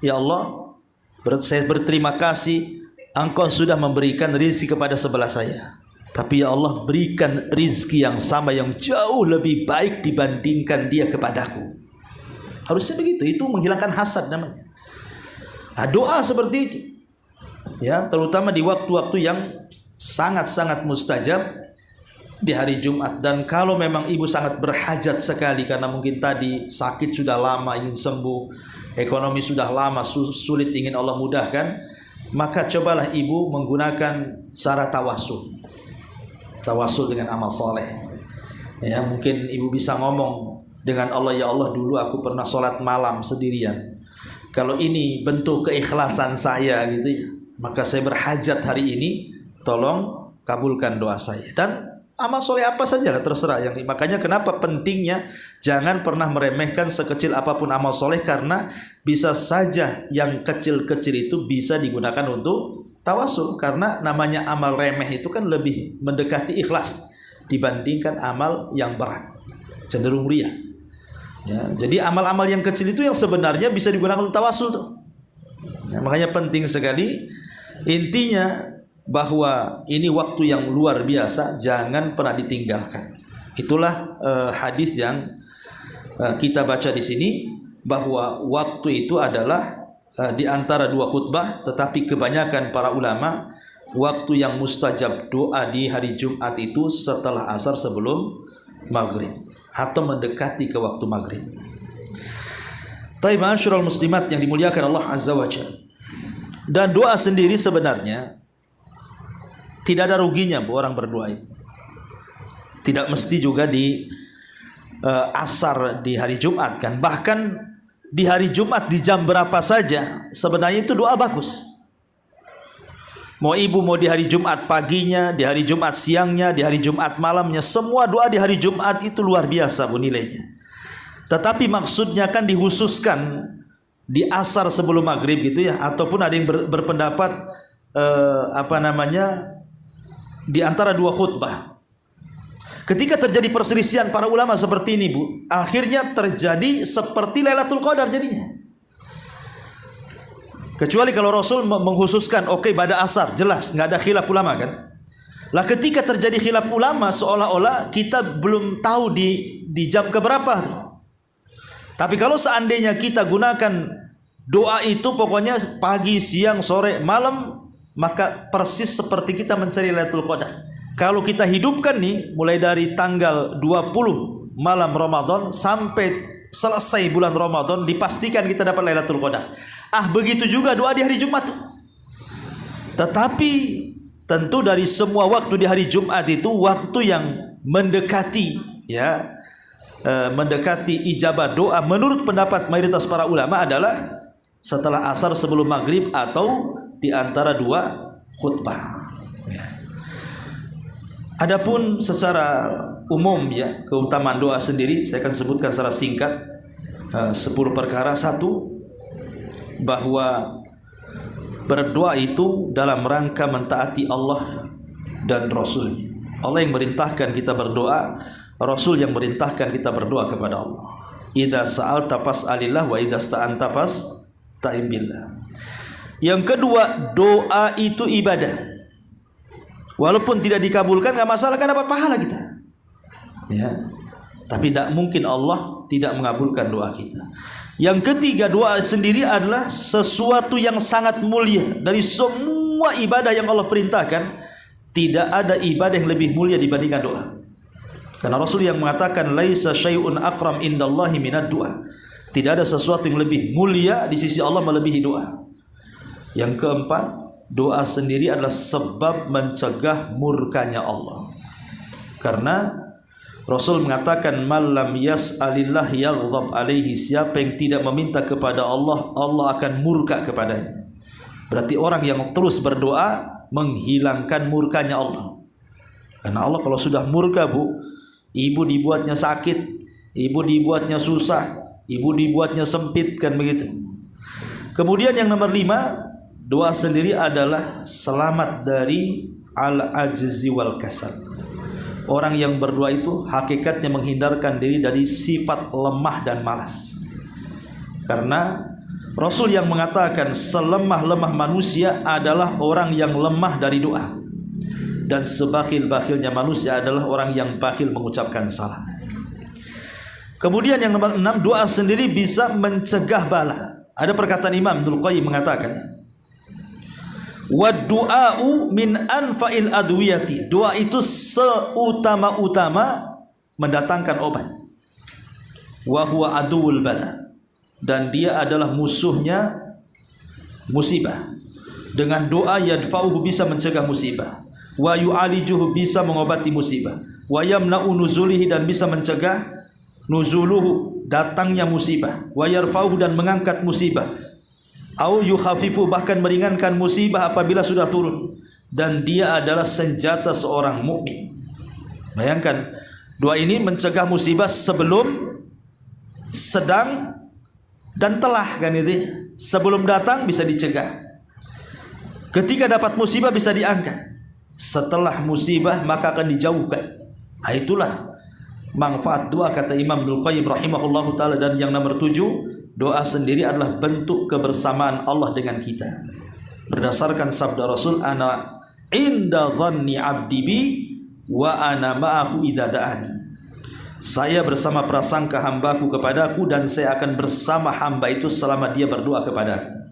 Ya Allah, saya berterima kasih Engkau sudah memberikan rizki kepada sebelah saya. Tapi ya Allah berikan rizki yang sama yang jauh lebih baik dibandingkan dia kepadaku. Harusnya begitu. Itu menghilangkan hasad namanya. Nah, doa seperti itu, ya, terutama di waktu-waktu yang sangat-sangat mustajab di hari Jumat. Dan kalau memang ibu sangat berhajat sekali karena mungkin tadi sakit sudah lama ingin sembuh, ekonomi sudah lama sulit ingin Allah mudahkan, maka cobalah ibu menggunakan cara tawasul. Tawasul dengan amal soleh. Ya, mungkin ibu bisa ngomong dengan Allah, ya Allah, dulu aku pernah sholat malam sendirian. Kalau ini bentuk keikhlasan saya gitu ya, maka saya berhajat hari ini, tolong kabulkan doa saya. Dan amal soleh apa saja lah terserah. Makanya kenapa pentingnya jangan pernah meremehkan sekecil apapun amal soleh, karena bisa saja yang kecil-kecil itu bisa digunakan untuk tawasul. Karena namanya amal remeh itu kan lebih mendekati ikhlas dibandingkan amal yang berat, cenderung riya. Ya, jadi amal-amal yang kecil itu yang sebenarnya bisa digunakan untuk tawasul tuh. Ya, makanya penting sekali. Intinya bahwa ini waktu yang luar biasa, jangan pernah ditinggalkan. Itulah hadis yang kita baca di sini, bahwa waktu itu adalah di antara dua khutbah, tetapi kebanyakan para ulama waktu yang mustajab doa di hari Jumat itu setelah asar sebelum maghrib atau mendekati ke waktu maghrib. Taib ma'asyiral muslimat yang dimuliakan Allah Azza wa Jalla. Dan doa sendiri sebenarnya tidak ada ruginya orang berdoa itu. Tidak mesti juga di asar di hari Jumat kan. Bahkan di hari Jumat di jam berapa saja sebenarnya itu doa bagus. Mau ibu mau di hari Jumat paginya, di hari Jumat siangnya, di hari Jumat malamnya, semua doa di hari Jumat itu luar biasa bu nilainya. Tetapi maksudnya kan dikhususkan di asar sebelum maghrib gitu ya. Ataupun ada yang berpendapat di antara dua khutbah. Ketika terjadi perselisihan para ulama seperti ini bu, akhirnya terjadi seperti Lailatul Qadar jadinya. Kecuali kalau Rasul mengkhususkan, oke, pada asar jelas nggak ada khilaf ulama kan. Lah ketika terjadi khilaf ulama seolah-olah kita belum tahu di jam keberapa tuh. Tapi kalau seandainya kita gunakan doa itu pokoknya pagi, siang, sore, malam, maka persis seperti kita mencari Lailatul Qadar. Kalau kita hidupkan nih mulai dari tanggal 20 malam Ramadan sampai selesai bulan Ramadan, dipastikan kita dapat Lailatul Qadar. Begitu juga doa di hari Jumat. Tetapi tentu dari semua waktu di hari Jumat itu waktu yang mendekati ya, mendekati ijabah doa menurut pendapat mayoritas para ulama adalah setelah asar sebelum maghrib atau di antara dua khutbah. Ya. Adapun secara umum ya, keutamaan doa sendiri saya akan sebutkan secara singkat 10 perkara. Satu, bahwa berdoa itu dalam rangka mentaati Allah dan Rasulnya. Allah yang merintahkan kita berdoa, Rasul yang merintahkan kita berdoa kepada Allah. Idza sa'alta fas'alillah wa idza sta'anta fasta'in billah. Yang kedua, doa itu ibadah. Walaupun tidak dikabulkan nggak masalah, kan dapat pahala kita. Ya. Tapi tidak mungkin Allah tidak mengabulkan doa kita. Yang ketiga, doa sendiri adalah sesuatu yang sangat mulia. Dari semua ibadah yang Allah perintahkan, tidak ada ibadah yang lebih mulia dibandingkan doa. Karena Rasul yang mengatakan laisa syai'un akram indallahi minad doa. Tidak ada sesuatu yang lebih mulia di sisi Allah melebihi doa. Yang keempat, doa sendiri adalah sebab mencegah murkanya Allah. Karena Rasul mengatakan malam yas'alillah yaghdab alaihi, siapa yang tidak meminta kepada Allah, Allah akan murka kepadanya. Berarti orang yang terus berdoa menghilangkan murkanya Allah. Karena Allah kalau sudah murka bu, ibu dibuatnya sakit, ibu dibuatnya susah, ibu dibuatnya sempit, kan begitu. Kemudian yang nomor 5, doa sendiri adalah selamat dari al-ajzi wal kasal. Orang yang berdoa itu hakikatnya menghindarkan diri dari sifat lemah dan malas. Karena Rasul yang mengatakan selemah-lemah manusia adalah orang yang lemah dari doa, dan sebakhil-bakhilnya manusia adalah orang yang bakhil mengucapkan salam. Kemudian yang nomor 6, doa sendiri bisa mencegah bala. Ada perkataan Imam Ibnul Qayyim mengatakan, "Wad-du'a'u min anfa'il adwiyati." Doa itu seutama-utama mendatangkan obat. Wa huwa aduwwul bala. Dan dia adalah musuhnya musibah. Dengan doa yadfa'uhu bisa mencegah musibah, wa yu'alijuhu bisa mengobati musibah, wa yamna'u nuzulihi dan bisa mencegah nuzuluhu datangnya musibah, wa yarfa'uhu dan mengangkat musibah, au yukhafifu bahkan meringankan musibah apabila sudah turun. Dan dia adalah senjata seorang mukmin. Bayangkan, doa ini mencegah musibah sebelum, sedang, dan telah, kan itu. Sebelum datang bisa dicegah. Ketika dapat musibah bisa diangkat. Setelah musibah maka akan dijauhkan. Nah, itulah manfaat doa, kata Imam Ibnul Qayyim rahimahullahu ta'ala. Dan yang nomor 7, doa sendiri adalah bentuk kebersamaan Allah dengan kita. Berdasarkan sabda Rasul, ana inda dhanni abdi bi wa ana ma'ahu idza da'ani. Saya bersama prasangka hambaku kepadaku, dan saya akan bersama hamba itu selama dia berdoa kepadaku.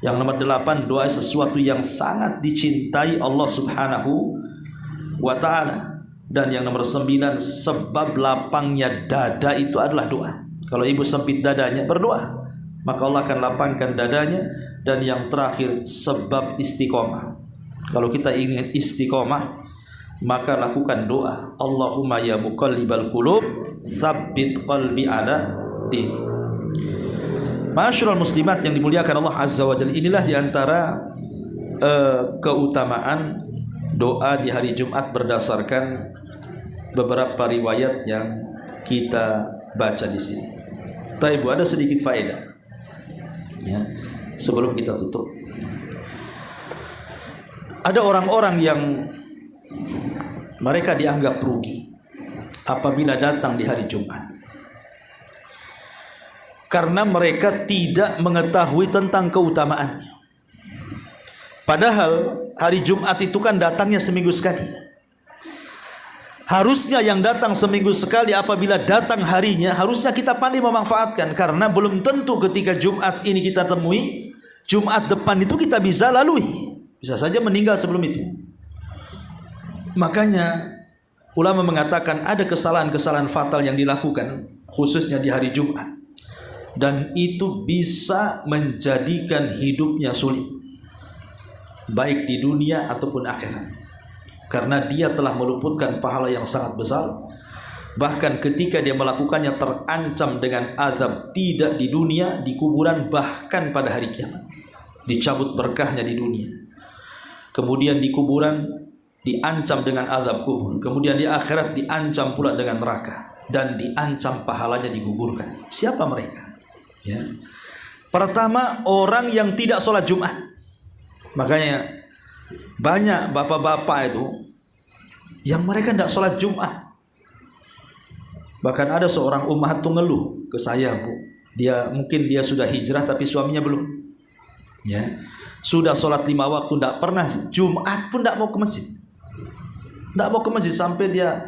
Yang nomor 8, doa sesuatu yang sangat dicintai Allah subhanahu wa ta'ala. Dan yang nomor 9, sebab lapangnya dada itu adalah doa. Kalau ibu sempit dadanya, berdoa, maka Allah akan lapangkan dadanya. Dan yang terakhir, sebab istiqomah. Kalau kita ingin istiqomah, maka lakukan doa. Allahumma ya muqallibal qulub, tsabbit qalbi ala dinik. Ma'asyiral muslimat yang dimuliakan Allah Azza wa Jalla, inilah diantara keutamaan doa di hari Jumat berdasarkan beberapa riwayat yang kita baca di sini. Tapi ada sedikit faedah, ya, sebelum kita tutup. Ada orang-orang yang mereka dianggap rugi apabila datang di hari Jumat, karena mereka tidak mengetahui tentang keutamaannya. Padahal hari Jumat itu kan datangnya seminggu sekali. Harusnya yang datang seminggu sekali, apabila datang harinya, harusnya kita pandai memanfaatkan. Karena belum tentu ketika Jumat ini kita temui, Jumat depan itu kita bisa lalui. Bisa saja meninggal sebelum itu. Makanya ulama mengatakan ada kesalahan-kesalahan fatal yang dilakukan khususnya di hari Jumat. Dan itu bisa menjadikan hidupnya sulit, baik di dunia ataupun akhirat. Karena dia telah meluputkan pahala yang sangat besar. Bahkan ketika dia melakukannya terancam dengan azab, tidak di dunia, di kuburan, bahkan pada hari kiamat. Dicabut berkahnya di dunia. Kemudian di kuburan diancam dengan azab kubur. Kemudian di akhirat diancam pula dengan neraka. Dan diancam pahalanya digugurkan. Siapa mereka? Ya. Pertama, orang yang tidak sholat Jumat. Makanya banyak bapak-bapak itu yang mereka tidak sholat Jumat. Bahkan ada seorang ummahat tuh ngeluh ke saya, Bu. Mungkin dia sudah hijrah tapi suaminya belum. Ya. Sudah sholat 5 waktu, tidak pernah Jumat pun tidak mau ke masjid. Tidak mau ke masjid sampai dia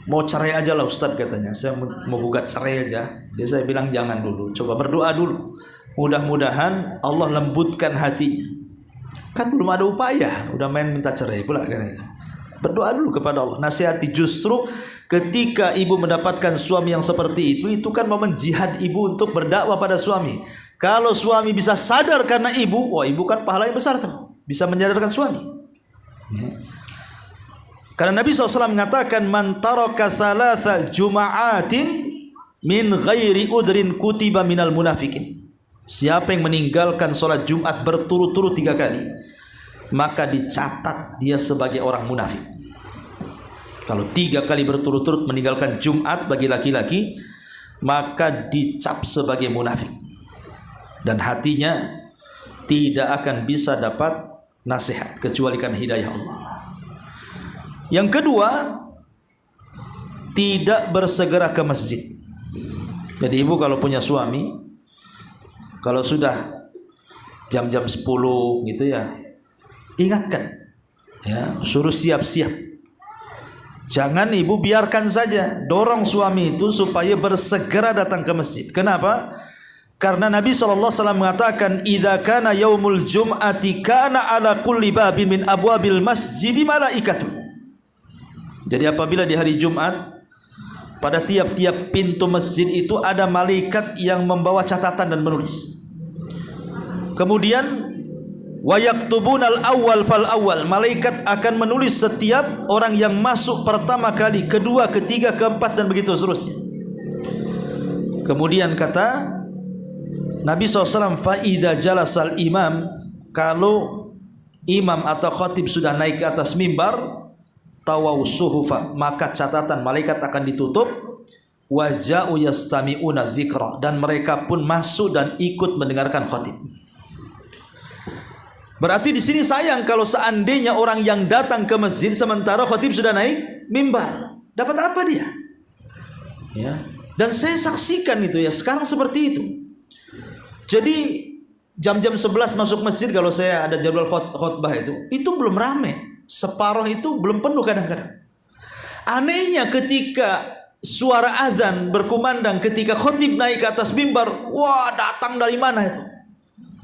mau cerai aja lah Ustaz, katanya. Saya mau gugat cerai aja. Jadi saya bilang jangan dulu, coba berdoa dulu. Mudah-mudahan Allah lembutkan hatinya. Kan belum ada upaya, udah main minta cerai pula kan itu. Berdoa dulu kepada Allah. Nasihati, justru ketika ibu mendapatkan suami yang seperti itu kan momen jihad ibu untuk berdakwah pada suami. Kalau suami bisa sadar karena ibu, wah ibu kan pahala yang besar tuh. Bisa menyadarkan suami. Ya. Karena Nabi SAW mengatakan, man taraka thalatha juma'atin min ghairi udrin kutiba minal munafikin. Siapa yang meninggalkan sholat Jumat berturut-turut 3 kali, maka dicatat dia sebagai orang munafik. Kalau 3 kali berturut-turut meninggalkan Jumat bagi laki-laki, maka dicap sebagai munafik. Dan hatinya tidak akan bisa dapat nasihat kecuali karena hidayah Allah. Yang kedua, tidak bersegera ke masjid. Jadi ibu kalau punya suami, kalau sudah jam-jam 10 gitu ya, ingatkan, ya, suruh siap-siap. Jangan ibu biarkan saja, dorong suami itu supaya bersegera datang ke masjid. Kenapa? Karena Nabi SAW mengatakan, idza kana yaumul jum'ati kana ala kulli babin min abwabil masjidi malaikatun. Jadi apabila di hari Jumat, pada tiap-tiap pintu masjid itu ada malaikat yang membawa catatan dan menulis. Kemudian wa yaktubunal awwal fal awwal, malaikat akan menulis setiap orang yang masuk pertama kali, kedua, ketiga, keempat, dan begitu seterusnya. Kemudian kata Nabi SAW, fa'idha jalasal imam, kalau imam atau khatib sudah naik ke atas mimbar, tawaw suhufa, maka catatan malaikat akan ditutup, waja'u yastami'una dzikra, dan mereka pun masuk dan ikut mendengarkan khatib. Berarti di sini sayang kalau seandainya orang yang datang ke masjid sementara khatib sudah naik mimbar, dapat apa dia? Ya. Dan saya saksikan itu ya, sekarang seperti itu. Jadi jam-jam 11 masuk masjid kalau saya ada jadwal khutbah itu belum rame. Separuh itu belum penuh kadang-kadang. Anehnya ketika suara azan berkumandang, ketika khatib naik ke atas mimbar, wah datang dari mana itu?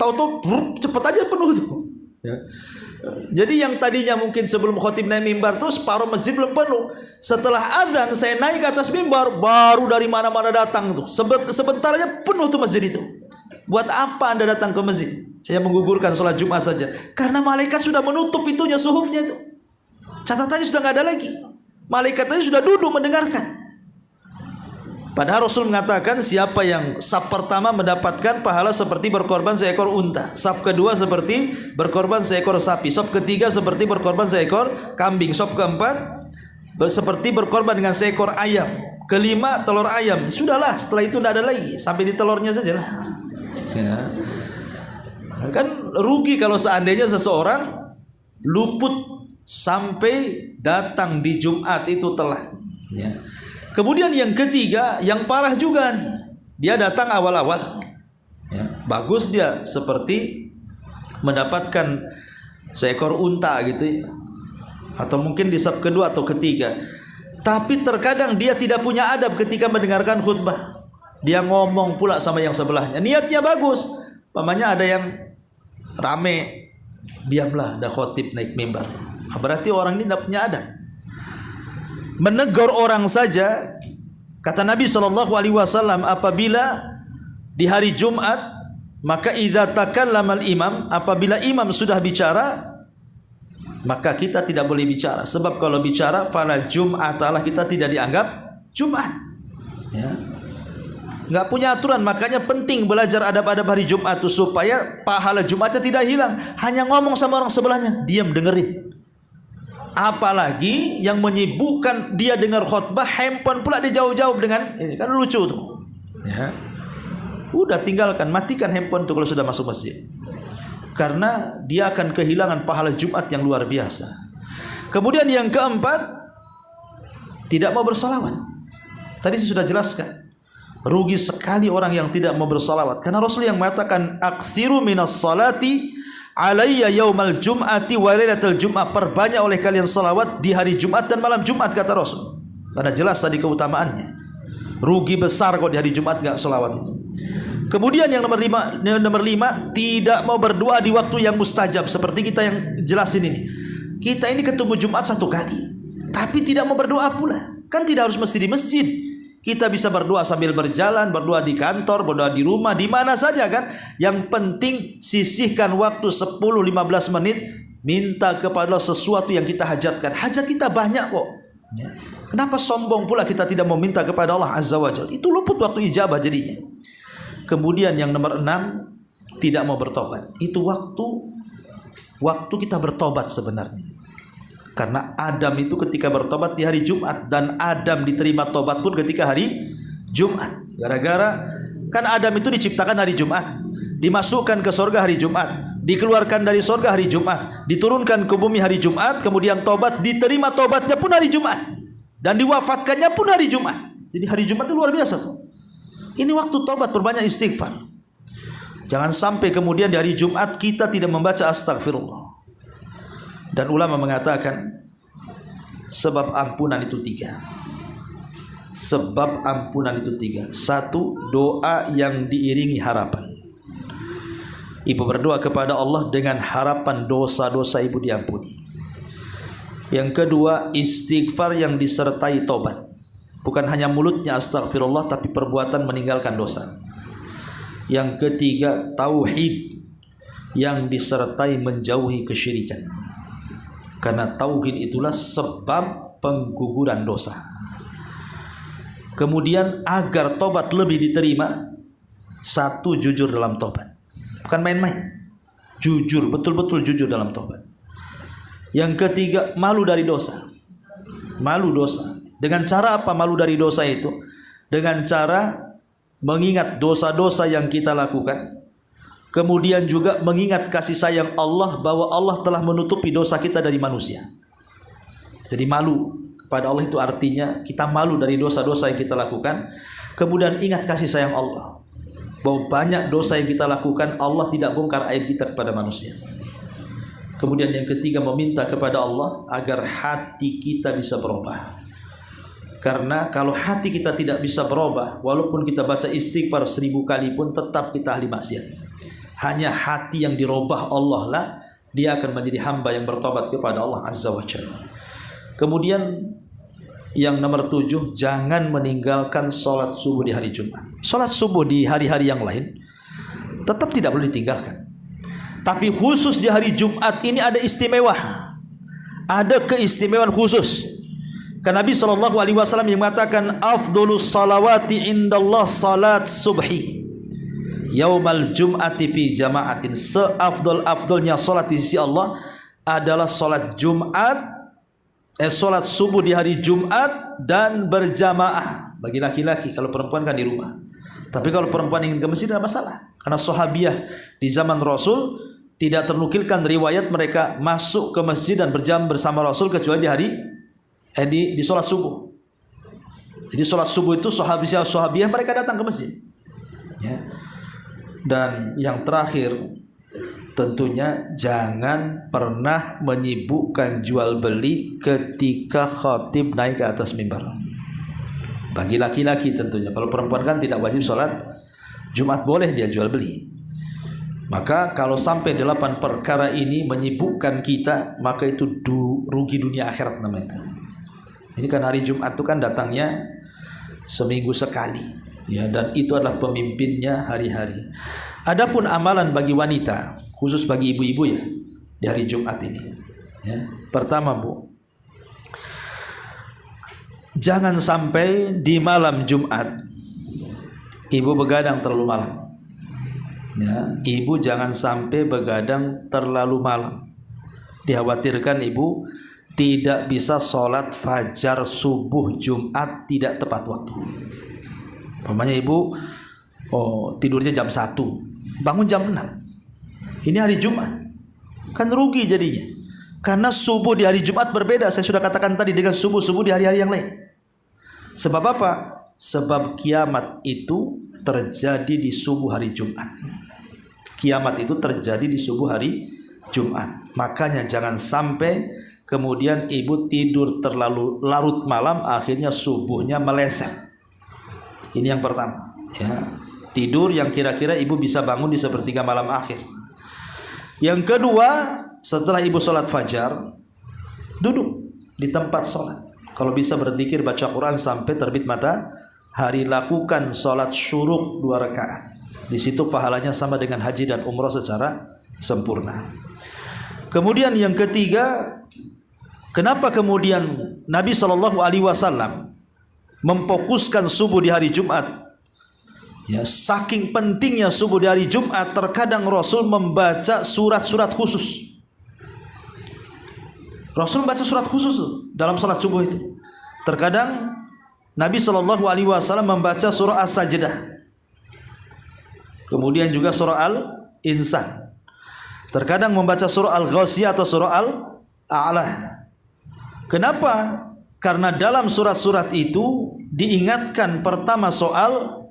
Tahu-tahu cepat aja penuh itu. Ya. Jadi yang tadinya mungkin sebelum khatib naik mimbar tuh separuh masjid belum penuh. Setelah azan saya naik ke atas mimbar, baru dari mana-mana datang tuh. Sebentar aja penuh tuh masjid itu. Buat apa Anda datang ke masjid? Saya menggugurkan sholat Jumat saja. Karena malaikat sudah menutup itunya, suhufnya itu. Catatannya sudah nggak ada lagi. Malaikatnya sudah duduk mendengarkan. Padahal Rasul mengatakan siapa yang saf pertama mendapatkan pahala seperti berkorban seekor unta, saf kedua seperti berkorban seekor sapi, saf ketiga seperti berkorban seekor kambing, saf keempat seperti berkorban dengan seekor ayam, kelima telur ayam. Sudahlah, setelah itu tidak ada lagi, sampai di telurnya saja lah. Ya. Kan rugi kalau seandainya seseorang luput sampai datang di Jumat itu telat. Ya. Kemudian yang ketiga, yang parah juga nih, dia datang awal-awal, ya, bagus dia seperti mendapatkan seekor unta gitu ya, atau mungkin di saf kedua atau ketiga. Tapi terkadang dia tidak punya adab ketika mendengarkan khutbah. Dia ngomong pula sama yang sebelahnya. Niatnya bagus. Pamannya ada yang rame, diamlah, ada khatib naik mimbar. Berarti orang ini tidak punya adab. Menegur orang saja, kata Nabi SAW, apabila di hari Jumat, maka idza takallama al-imam, apabila imam sudah bicara, maka kita tidak boleh bicara. Sebab kalau bicara, fala jum'atalah, kita tidak dianggap Jumat. Ya. Nggak punya aturan, makanya penting belajar adab-adab hari Jumat itu supaya pahala Jumatnya tidak hilang. Hanya ngomong sama orang sebelahnya, diam dengerin. Apalagi yang menyibukkan dia dengar khutbah, handphone pula dia jauh-jauh dengan ini, kan lucu tuh. Ya. Udah tinggalkan, matikan handphone tuh kalau sudah masuk masjid. Karena dia akan kehilangan pahala Jumat yang luar biasa. Kemudian yang keempat, tidak mau bersalawat. Tadi saya sudah jelaskan. Rugi sekali orang yang tidak mau bersalawat. Karena Rasul yang mengatakan, aksiru minas salati alayya yaumal jum'ati wa lailatul jum'ah, perbanyak oleh kalian salawat di hari Jumat dan malam Jumat, kata Rasul. Karena jelas tadi keutamaannya. Rugi besar kok di hari Jumat enggak salawat itu. Kemudian yang nomor lima, tidak mau berdoa di waktu yang mustajab. Seperti kita yang jelasin ini. Kita ini ketemu Jumat satu kali, tapi tidak mau berdoa pula. Kan tidak harus mesti di masjid. Kita bisa berdoa sambil berjalan, berdoa di kantor, berdoa di rumah, di mana saja kan. Yang penting sisihkan waktu 10-15 menit, minta kepada Allah sesuatu yang kita hajatkan. Hajat kita banyak kok. Ya. Kenapa sombong pula kita tidak mau minta kepada Allah Azza wa Jalla? Itu luput waktu ijabah jadinya. Kemudian yang nomor 6, tidak mau bertobat. Itu waktu kita bertobat sebenarnya. Karena Adam itu ketika bertobat di hari Jumat, dan Adam diterima tobat pun ketika hari Jumat. Gara-gara kan Adam itu diciptakan hari Jumat, dimasukkan ke surga hari Jumat, dikeluarkan dari surga hari Jumat, diturunkan ke bumi hari Jumat, kemudian tobat, diterima tobatnya pun hari Jumat, dan diwafatkannya pun hari Jumat. Jadi hari Jumat itu luar biasa tuh. Ini waktu tobat, berbanyak istighfar. Jangan sampai kemudian di hari Jumat kita tidak membaca astagfirullah. Dan ulama mengatakan sebab ampunan itu 3. sebab ampunan itu 3. 1, doa yang diiringi harapan. Ibu berdoa kepada Allah dengan harapan dosa-dosa ibu diampuni. Yang kedua, istighfar yang disertai tobat. Bukan hanya mulutnya astagfirullah, tapi perbuatan meninggalkan dosa. Yang ketiga, tauhid yang disertai menjauhi kesyirikan. Karena tauhid itulah sebab pengguguran dosa. Kemudian agar tobat lebih diterima, 1, jujur dalam tobat. Bukan main-main. Jujur, betul-betul jujur dalam tobat. Yang ketiga, malu dari dosa. Malu dosa. Dengan cara apa malu dari dosa itu? Dengan cara mengingat dosa-dosa yang kita lakukan. Kemudian juga mengingat kasih sayang Allah, bahwa Allah telah menutupi dosa kita dari manusia. Jadi malu kepada Allah itu artinya kita malu dari dosa-dosa yang kita lakukan. Kemudian ingat kasih sayang Allah, bahwa banyak dosa yang kita lakukan Allah tidak bongkar aib kita kepada manusia. Kemudian yang ketiga, meminta kepada Allah agar hati kita bisa berubah. Karena kalau hati kita tidak bisa berubah, walaupun kita baca istighfar 1000 kali pun tetap kita ahli maksiat. Hanya hati yang dirubah Allah lah, dia akan menjadi hamba yang bertobat kepada Allah Azza wa Jalla. Kemudian yang nomor 7, jangan meninggalkan sholat subuh di hari Jumat. Sholat subuh di hari-hari yang lain tetap tidak boleh ditinggalkan, tapi khusus di hari Jumat ini ada istimewa, ada keistimewaan khusus. Karena Nabi SAW yang mengatakan, afdolus salawati indallah salat subhi yaumal jum'ati fi jama'atin. Seafdol-afdolnya salat di sisi Allah adalah salat Jumat, salat subuh di hari Jumat dan berjamaah. Bagi laki-laki, kalau perempuan kan di rumah. Tapi kalau perempuan ingin ke masjid tidak masalah. Karena sahabiah di zaman Rasul tidak ternukilkan riwayat mereka masuk ke masjid dan berjam bersama Rasul kecuali di hari di salat subuh. Jadi salat subuh itu sahabiah mereka datang ke masjid. Ya. Dan yang terakhir, tentunya jangan pernah menyibukkan jual beli ketika khatib naik ke atas mimbar. Bagi laki-laki tentunya. Kalau perempuan kan tidak wajib sholat Jumat, boleh dia jual beli. Maka kalau sampai 8 perkara ini menyibukkan kita, maka itu rugi dunia akhirat namanya. Ini kan hari Jumat itu kan datangnya seminggu sekali, ya, dan itu adalah pemimpinnya hari-hari. Adapun amalan bagi wanita, khusus bagi ibu-ibu ya, di hari Jumat ini. Ya. Pertama, Bu, jangan sampai di malam Jumat ibu begadang terlalu malam. Ya, ibu jangan sampai begadang terlalu malam. Dikhawatirkan ibu tidak bisa sholat fajar subuh Jumat tidak tepat waktu. Umpamanya ibu tidurnya jam 1, bangun jam 6. Ini hari Jumat, kan rugi jadinya. Karena subuh di hari Jumat berbeda, saya sudah katakan tadi, dengan subuh-subuh di hari-hari yang lain. Sebab apa? Sebab kiamat itu terjadi di subuh hari Jumat. Kiamat itu terjadi di subuh hari Jumat. Makanya jangan sampai kemudian ibu tidur terlalu larut malam, akhirnya subuhnya meleset. Ini yang pertama, ya. Tidur yang kira-kira ibu bisa bangun di sepertiga malam akhir. Yang kedua, setelah ibu sholat fajar, duduk di tempat sholat. Kalau bisa berzikir, baca Quran sampai terbit matahari. Lakukan sholat syuruk 2 rakaat. Di situ pahalanya sama dengan haji dan umrah secara sempurna. Kemudian yang ketiga, kenapa kemudian Nabi SAW memfokuskan subuh di hari Jumat? Ya, saking pentingnya subuh di hari Jumat, terkadang Rasul membaca surat-surat khusus. Rasul membaca surat khusus dalam salat subuh itu. Terkadang Nabi SAW membaca surah As-Sajdah, kemudian juga surah Al-Insan. Terkadang membaca surah Al-Ghasiyah atau surah Al-A'la. Kenapa? Karena dalam surat-surat itu diingatkan pertama soal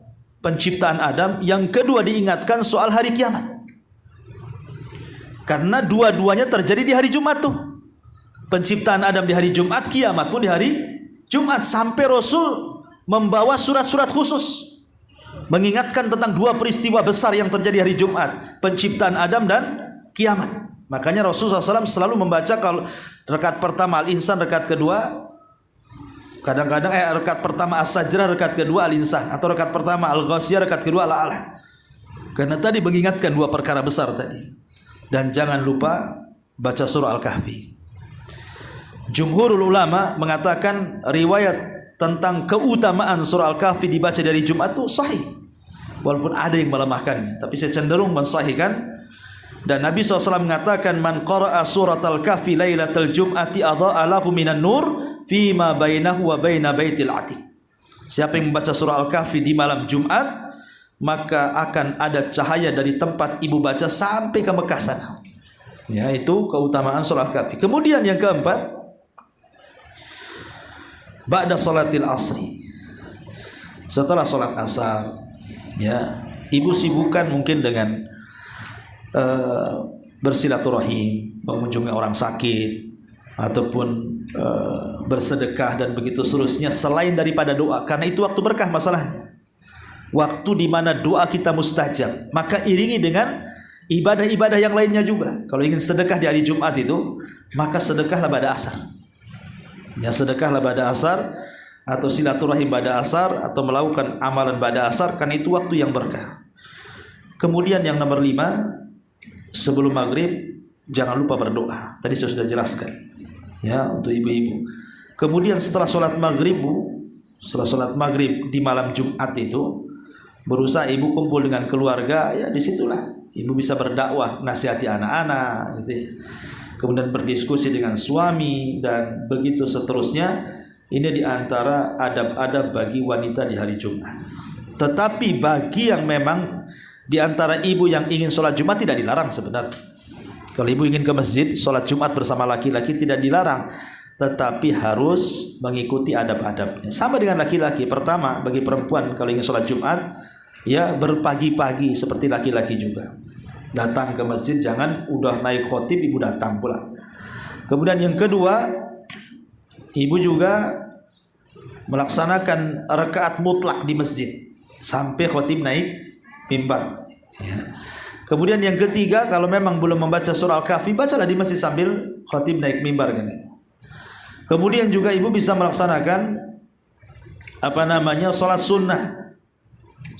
penciptaan Adam, yang kedua diingatkan soal hari kiamat. Karena dua-duanya terjadi di hari Jumat tuh. Penciptaan Adam di hari Jumat, kiamat pun di hari Jumat. Sampai Rasul membawa surat-surat khusus mengingatkan tentang dua peristiwa besar yang terjadi hari Jumat, penciptaan Adam dan kiamat. Makanya Rasulullah SAW selalu membaca kalau rakaat pertama Al-Insan, rakaat kedua kadang-kadang rakaat pertama As-Sajdah, rakaat kedua Al-Insan, atau rakaat pertama Al-Ghasyiyah, rakaat kedua Al-A'la. Karena tadi mengingatkan dua perkara besar tadi. Dan jangan lupa baca surah Al-Kahfi. Jumhurul ulama mengatakan riwayat tentang keutamaan surah Al-Kahfi dibaca dari Jumat itu sahih, walaupun ada yang melemahkannya, tapi saya cenderung mensahihkan. Dan Nabi SAW mengatakan, man qara'a surat Al-Kahfi lailatal jum'ati adha'a lahu minan nur fima bainahu wa baina baitil atiq. Siapa yang membaca surah Al-Kahfi di malam Jumat, maka akan ada cahaya dari tempat ibu baca sampai ke Mekah sana. Ya, itu keutamaan surah Al-Kahfi. Kemudian yang keempat, ba'da salatil asri, setelah salat asar, ya, ibu sibukkan mungkin dengan bersilaturahim, mengunjungi orang sakit, ataupun bersedekah dan begitu seterusnya, selain daripada doa, karena itu waktu berkah masalahnya, waktu di mana doa kita mustajab. Maka iringi dengan ibadah-ibadah yang lainnya juga. Kalau ingin sedekah di hari Jumat itu, maka sedekahlah pada asar. Ya, sedekahlah pada asar, atau silaturahim pada asar, atau melakukan amalan pada asar, karena itu waktu yang berkah. Kemudian yang nomor 5, sebelum maghrib jangan lupa berdoa. Tadi saya sudah jelaskan, ya, untuk ibu-ibu. Kemudian setelah sholat maghrib, setelah sholat maghrib di malam Jumat itu, berusaha ibu kumpul dengan keluarga. Ya, disitulah ibu bisa berdakwah, nasihati anak-anak, gitu ya. Kemudian berdiskusi dengan suami dan begitu seterusnya. Ini diantara adab-adab bagi wanita di hari Jumat. Tetapi bagi yang memang diantara ibu yang ingin sholat Jumat, tidak dilarang sebenarnya. Kalau ibu ingin ke masjid sholat Jumat bersama laki-laki, tidak dilarang, tetapi harus mengikuti adab-adabnya. Sama dengan laki-laki. Pertama, bagi perempuan kalau ingin sholat Jumat, ya berpagi-pagi seperti laki-laki juga. Datang ke masjid, jangan udah naik khotib ibu datang pula. Kemudian yang kedua, ibu juga melaksanakan rakaat mutlak di masjid sampai khotib naik mimbar. Ya. Kemudian yang ketiga, kalau memang belum membaca surah Al-Kahfi, bacalah di masjid sambil khotib naik mimbar kan. Kemudian juga ibu bisa melaksanakan sholat sunnah.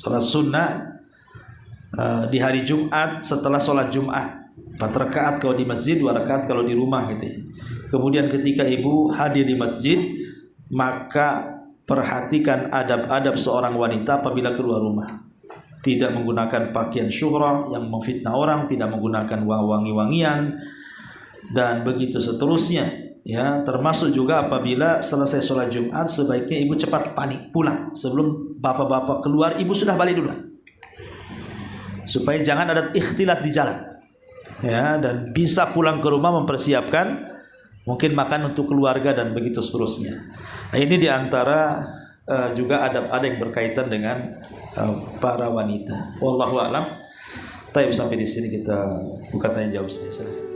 Sholat sunnah di hari Jumat setelah sholat Jumat, 4 rakaat kalau di masjid, 2 rakaat kalau di rumah gitu ya. Kemudian ketika ibu hadir di masjid, maka perhatikan adab-adab seorang wanita apabila keluar rumah. Tidak menggunakan pakaian syuhrah yang memfitnah orang, tidak menggunakan wangi-wangian, dan begitu seterusnya. Ya, termasuk juga apabila selesai sholat Jumat, sebaiknya ibu cepat panik pulang sebelum bapak-bapak keluar. Ibu sudah balik duluan, supaya jangan ada ikhtilat di jalan, ya, dan bisa pulang ke rumah mempersiapkan mungkin makan untuk keluarga dan begitu seterusnya. Nah, ini diantara juga adab-adab yang berkaitan dengan para wanita. Wallahu a'lam. Taib, sampai di sini kita buka tanya jawab. Silakan.